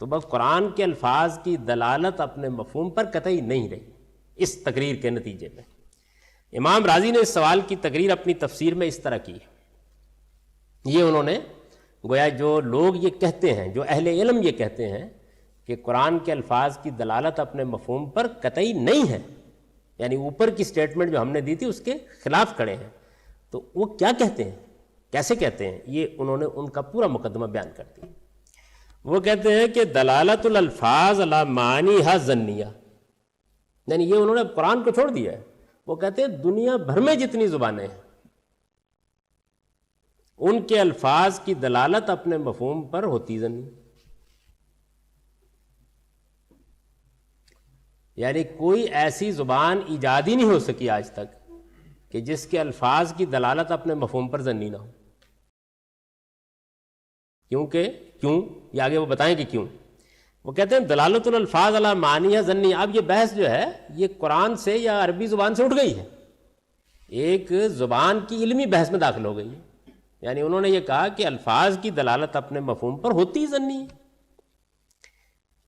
تو بس قرآن کے الفاظ کی دلالت اپنے مفہوم پر قطعی نہیں رہی. اس تقریر کے نتیجے میں امام رازی نے اس سوال کی تقریر اپنی تفسیر میں اس طرح کی. یہ انہوں نے گویا جو لوگ یہ کہتے ہیں، جو اہل علم یہ کہتے ہیں کہ قرآن کے الفاظ کی دلالت اپنے مفہوم پر قطعی نہیں ہے، یعنی اوپر کی سٹیٹمنٹ جو ہم نے دی تھی اس کے خلاف کھڑے ہیں، تو وہ کیا کہتے ہیں، کیسے کہتے ہیں، یہ انہوں نے ان کا پورا مقدمہ بیان کر دیا. وہ کہتے ہیں کہ دلالت الالفاظ علی معانیھا ظنیہ، یعنی یہ انہوں نے قرآن کو چھوڑ دیا ہے. وہ کہتے ہیں دنیا بھر میں جتنی زبانیں ہیں ان کے الفاظ کی دلالت اپنے مفہوم پر ہوتی ظنی، یعنی کوئی ایسی زبان ایجاد ہی نہیں ہو سکی آج تک کہ جس کے الفاظ کی دلالت اپنے مفہوم پر ظنی نہ ہو. کیوں یہ آگے وہ بتائیں کہ کیوں. وہ کہتے ہیں دلالت الالفاظ علی معانیھا ظنی. اب یہ بحث جو ہے یہ قرآن سے یا عربی زبان سے اٹھ گئی ہے، ایک زبان کی علمی بحث میں داخل ہو گئی ہے. یعنی انہوں نے یہ کہا کہ الفاظ کی دلالت اپنے مفہوم پر ہوتی ظنی ہے.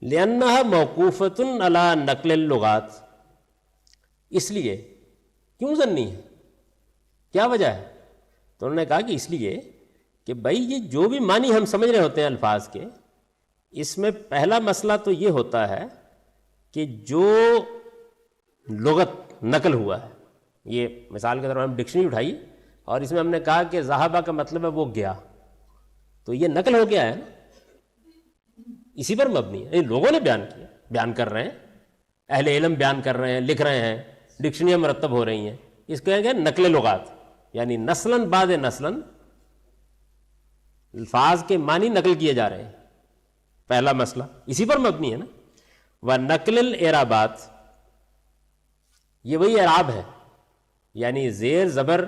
لأنها موقوفۃ علی نقل اللغات، اس لیے کیوں ظنی ہے، کیا وجہ ہے؟ تو انہوں نے کہا کہ اس لیے کہ بھائی یہ جو بھی معنی ہم سمجھ رہے ہوتے ہیں الفاظ کے، اس میں پہلا مسئلہ تو یہ ہوتا ہے کہ جو لغت نقل ہوا ہے، یہ مثال کے طور پر ہم ڈکشنری اٹھائی اور اس میں ہم نے کہا کہ ذہبہ کا مطلب ہے وہ گیا، تو یہ نقل ہو گیا ہے نا، اسی پر مبنی ہے. لوگوں نے بیان کر رہے ہیں، اہل علم بیان کر رہے ہیں، لکھ رہے ہیں، ڈکشنریاں مرتب ہو رہی ہیں، اس کو کہیں گے نقل لغات، یعنی نسلاً بعد نسلاً الفاظ کے معنی نقل کیے جا رہے ہیں. پہلا مسئلہ اسی پر مبنی ہے نا. وَنَقْلِ الْإِعْرَابَاتِ، یہ وہی اعراب ہے، یعنی زیر زبر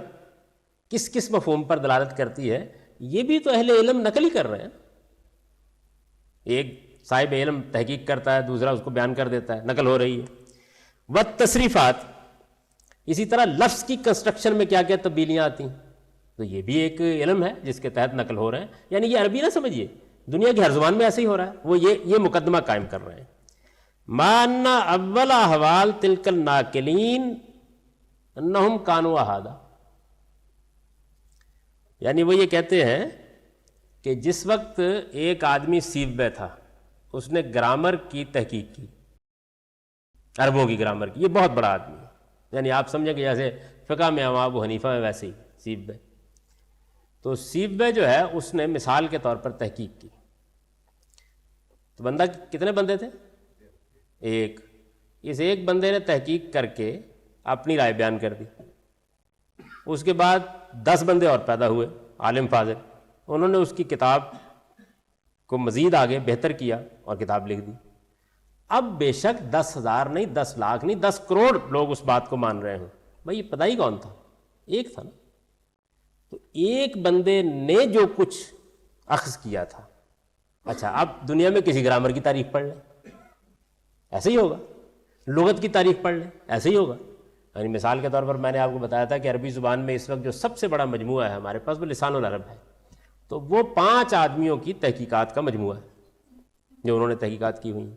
کس کس مفہوم پر دلالت کرتی ہے، یہ بھی تو اہل علم نقل ہی کر رہے ہیں. ایک صاحب علم تحقیق کرتا ہے، دوسرا اس کو بیان کر دیتا ہے، نقل ہو رہی ہے. وَالتَّصْرِیفَات، اسی طرح لفظ کی کنسٹرکشن میں کیا کیا تبدیلیاں آتی ہیں، تو یہ بھی ایک علم ہے جس کے تحت نقل ہو رہے ہیں. یعنی یہ عربی نہ سمجھیے، دنیا کی ہر زبان میں ایسے ہی ہو رہا ہے. وہ یہ مقدمہ قائم کر رہے ہیں. مَا أَنَّ أَوَّلَ أَحْوَالِ تِلْكَ النَّاقِلِينَ أَنَّهُمْ كَانُوا أَحَادًا، یعنی وہ یہ کہتے ہیں کہ جس وقت ایک آدمی سیبوے تھا، اس نے گرامر کی تحقیق کی، عربوں کی گرامر کی، یہ بہت بڑا آدمی ہے، یعنی آپ سمجھیں کہ جیسے فقہ میں امام ابو حنیفہ میں ویسے ہی سیبوے. تو سیبوے جو ہے اس نے مثال کے طور پر تحقیق کی. تو بندہ کتنے بندے تھے؟ ایک. اس ایک بندے نے تحقیق کر کے اپنی رائے بیان کر دی. اس کے بعد 10 بندے اور پیدا ہوئے عالم فاضل، انہوں نے اس کی کتاب کو مزید آگے بہتر کیا اور کتاب لکھ دی. اب بے شک 10,000 نہیں، 10 لاکھ نہیں، 10 کروڑ لوگ اس بات کو مان رہے ہوں، بھائی ابتدائی کون تھا؟ ایک تھا نا. تو ایک بندے نے جو کچھ اخذ کیا تھا. اچھا اب دنیا میں کسی گرامر کی تاریخ پڑھ لیں, ایسے ہی ہوگا. لغت کی تاریخ پڑھ لیں, ایسے ہی ہوگا. یعنی مثال کے طور پر میں نے آپ کو بتایا تھا کہ عربی زبان میں اس وقت جو سب سے بڑا مجموعہ ہے ہمارے پاس وہ لسان العرب ہے. تو وہ 5 آدمیوں کی تحقیقات کا مجموعہ ہے جو انہوں نے تحقیقات کی ہوئی.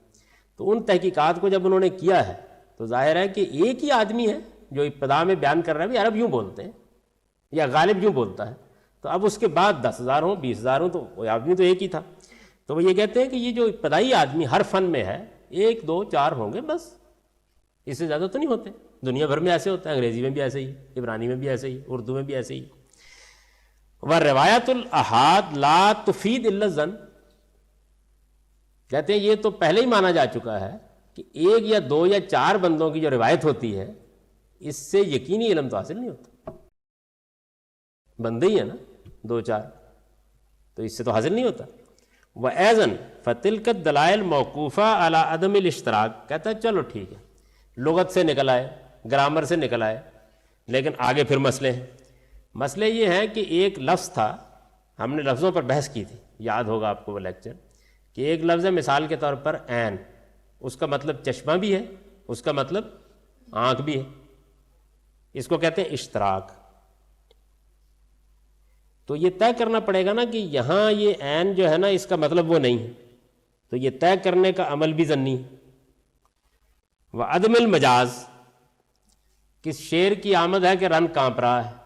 تو ان تحقیقات کو جب انہوں نے کیا ہے تو ظاہر ہے کہ ایک ہی آدمی ہے جو ابتدا میں بیان کر رہا ہے بھی عرب یوں بولتے ہیں یا غالب یوں بولتا ہے. تو اب اس کے بعد 10,000 ہوں 20,000 ہوں تو وہ آدمی تو ایک ہی تھا. تو وہ یہ کہتے ہیں کہ یہ جو ابتدائی آدمی ہر فن میں ہے 1 2 4 ہوں گے بس, اس سے زیادہ تو نہیں ہوتے. دنیا بھر میں ایسے ہوتا ہے, انگریزی میں بھی ایسے ہی, عبرانی میں بھی ایسے ہی, اردو میں بھی ایسے ہی. وَالرِّوَایَةُ الْأَحَادِ لَا تُفِيدُ إِلَّا الظَّنَّ, کہتے ہیں یہ تو پہلے ہی مانا جا چکا ہے کہ 1 یا 2 یا 4 بندوں کی جو روایت ہوتی ہے اس سے یقینی علم تو حاصل نہیں ہوتا. بندے ہی ہیں نا 2 4, تو اس سے تو حاصل نہیں ہوتا. وَأَيْضًا فَتِلْكَ الدَّلَائِلُ مَوْقُوفَةٌ عَلَىٰ عَدَمِ الِاشْتِرَاكِ, کہتا ہے چلو ٹھیک ہے, لغت سے نکل آئے, گرامر سے نکل آئے, لیکن آگے پھر مسئلے ہیں. مسئلے یہ ہیں کہ ایک لفظ تھا, ہم نے لفظوں پر بحث کی تھی, یاد ہوگا آپ کو وہ لیکچر, کہ ایک لفظ ہے مثال کے طور پر عین, اس کا مطلب چشمہ بھی ہے, اس کا مطلب آنکھ بھی ہے, اس کو کہتے ہیں اشتراک. تو یہ طے کرنا پڑے گا نا کہ یہاں یہ عین جو ہے نا اس کا مطلب وہ نہیں ہے, تو یہ طے کرنے کا عمل بھی ضنی ہے. وعدم المجاز, کس شیر کی آمد ہے کہ رن کانپ رہا ہے,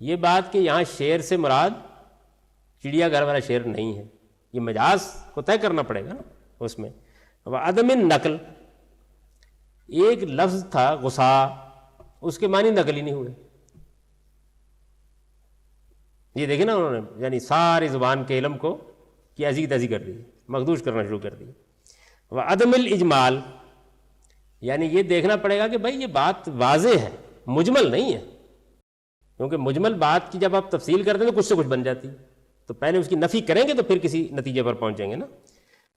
یہ بات کہ یہاں شیر سے مراد چڑیا گھر والا شیر نہیں ہے, یہ مجاز کو طے کرنا پڑے گا نا اس میں. وعدم النقل, ایک لفظ تھا غصہ, اس کے معنی نقل ہی نہیں ہوئے. یہ دیکھیں نا انہوں نے یعنی ساری زبان کے علم کو کہ ایسی کی تیسی کر دی, مخدوش کرنا شروع کر دی. وعدم الاجمال, یعنی یہ دیکھنا پڑے گا کہ بھائی یہ بات واضح ہے, مجمل نہیں ہے, کیونکہ مجمل بات کی جب آپ تفصیل کرتے ہیں تو کچھ سے کچھ بن جاتی ہے, تو پہلے اس کی نفی کریں گے تو پھر کسی نتیجے پر پہنچیں گے نا.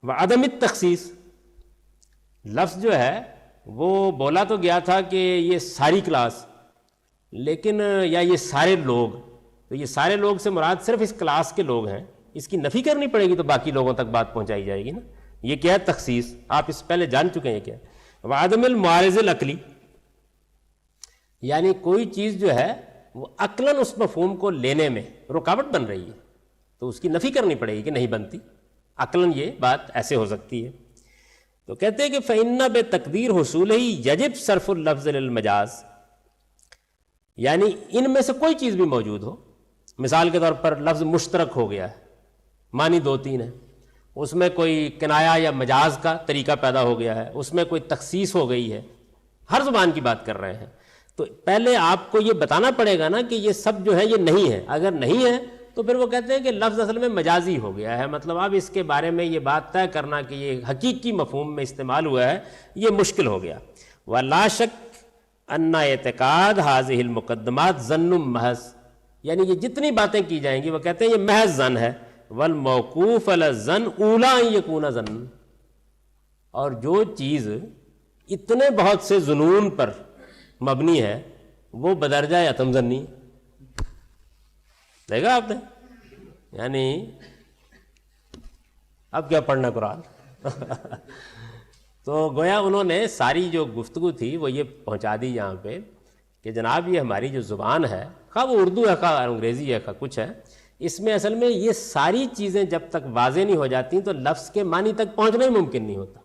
وعدم التخصیص, لفظ جو ہے وہ بولا تو گیا تھا کہ یہ ساری کلاس, لیکن یا یہ سارے لوگ, تو یہ سارے لوگ سے مراد صرف اس کلاس کے لوگ ہیں, اس کی نفی کرنی پڑے گی تو باقی لوگوں تک بات پہنچائی جائے گی نا. یہ کیا ہے تخصیص, آپ اس پہلے جان چکے ہیں کیا ہے. وعدم المعارض العقلی, یعنی کوئی چیز جو ہے وہ عقلاً اس مفہوم کو لینے میں رکاوٹ بن رہی ہے تو اس کی نفی کرنی پڑے گی کہ نہیں بنتی, عقلاً یہ بات ایسے ہو سکتی ہے. تو کہتے ہیں کہ فَإِنَّ بِتَقْدِيرِ حُصُولِهِ يَجِبْ صَرْفُ اللَّفْظِ لِلْمَجَاز, یعنی ان میں سے کوئی چیز بھی موجود ہو, مثال کے طور پر لفظ مشترک ہو گیا ہے, معنی 2 3 ہیں, اس میں کوئی کنایا یا مجاز کا طریقہ پیدا ہو گیا ہے, اس میں کوئی تخصیص ہو گئی ہے, ہر زبان کی بات کر رہے ہیں, تو پہلے آپ کو یہ بتانا پڑے گا نا کہ یہ سب جو ہے یہ نہیں ہے. اگر نہیں ہے تو پھر وہ کہتے ہیں کہ لفظ اصل میں مجازی ہو گیا ہے, مطلب اب اس کے بارے میں یہ بات طے کرنا کہ یہ حقیقی مفہوم میں استعمال ہوا ہے یہ مشکل ہو گیا. وَلَا شَكَّ أَنَّ اعتقاد هذه المقدمات ظن محض, یعنی یہ جتنی باتیں کی جائیں گی وہ کہتے ہیں یہ محض ظن ہے. والموقوف علی الظن اولی ان یکون ظن, اور جو چیز اتنے بہت سے ظنون پر مبنی ہے وہ بدرجہ اتم ظنی. دیکھا آپ نے, یعنی اب کیا پڑھنا قرآن. تو گویا انہوں نے ساری جو گفتگو تھی وہ یہ پہنچا دی یہاں پہ کہ جناب یہ ہماری جو زبان ہے, خواہ وہ اردو ہے خواہ انگریزی ہے خواہ کچھ ہے, اس میں اصل میں یہ ساری چیزیں جب تک واضح نہیں ہو جاتی تو لفظ کے معنی تک پہنچنا ہی ممکن نہیں ہوتا.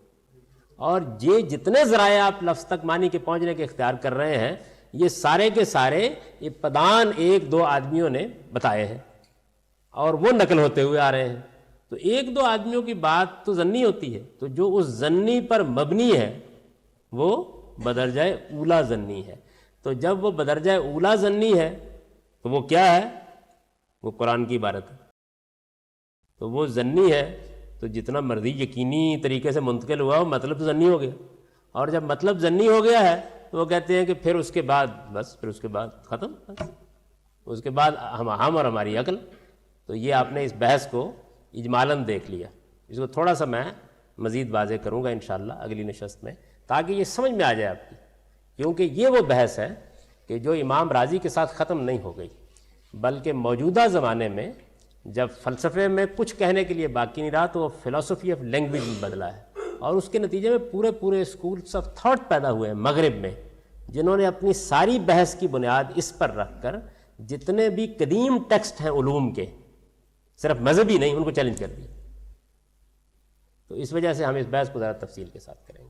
اور یہ جتنے ذرائع آپ لفظ تک معنی کے پہنچنے کے اختیار کر رہے ہیں یہ سارے کے سارے ابتداً 1 2 آدمیوں نے بتائے ہیں اور وہ نقل ہوتے ہوئے آ رہے ہیں. تو 1 2 آدمیوں کی بات تو ظنی ہوتی ہے, تو جو اس ظنی پر مبنی ہے وہ بدرجہ اولا ظنی ہے. تو جب وہ بدرجہ اولا ظنی ہے تو وہ کیا ہے, وہ قرآن کی عبارت ہے. تو وہ ظنی ہے تو جتنا مرضی یقینی طریقے سے منتقل ہوا وہ مطلب تو ظنی ہو گیا, اور جب مطلب ظنی ہو گیا ہے تو وہ کہتے ہیں کہ پھر اس کے بعد بس, پھر اس کے بعد ختم, اس کے بعد ہم اور ہماری عقل. تو یہ آپ نے اس بحث کو اجمالاً دیکھ لیا. اس کو تھوڑا سا میں مزید واضح کروں گا انشاءاللہ اگلی نشست میں تاکہ یہ سمجھ میں آ جائے آپ کی, کیونکہ یہ وہ بحث ہے کہ کہ جو امام رازی کے ساتھ ختم نہیں ہو گئی، بلکہ موجودہ زمانے میں جب فلسفے میں کچھ کہنے کے لیے باقی نہیں رہا تو وہ فلسفی آف لینگویج میں بدلا ہے، اور اس کے نتیجے میں پورے پورے اسکولس آف تھاٹ پیدا ہوئے ہیں مغرب میں، جنہوں نے اپنی ساری بحث کی بنیاد اس پر رکھ کر جتنے بھی قدیم ٹیکسٹ ہیں علوم کے، صرف مذہبی نہیں، ان کو چیلنج کر دیا۔ تو اس وجہ سے ہم اس بحث کو زیادہ تفصیل کے ساتھ کریں گے۔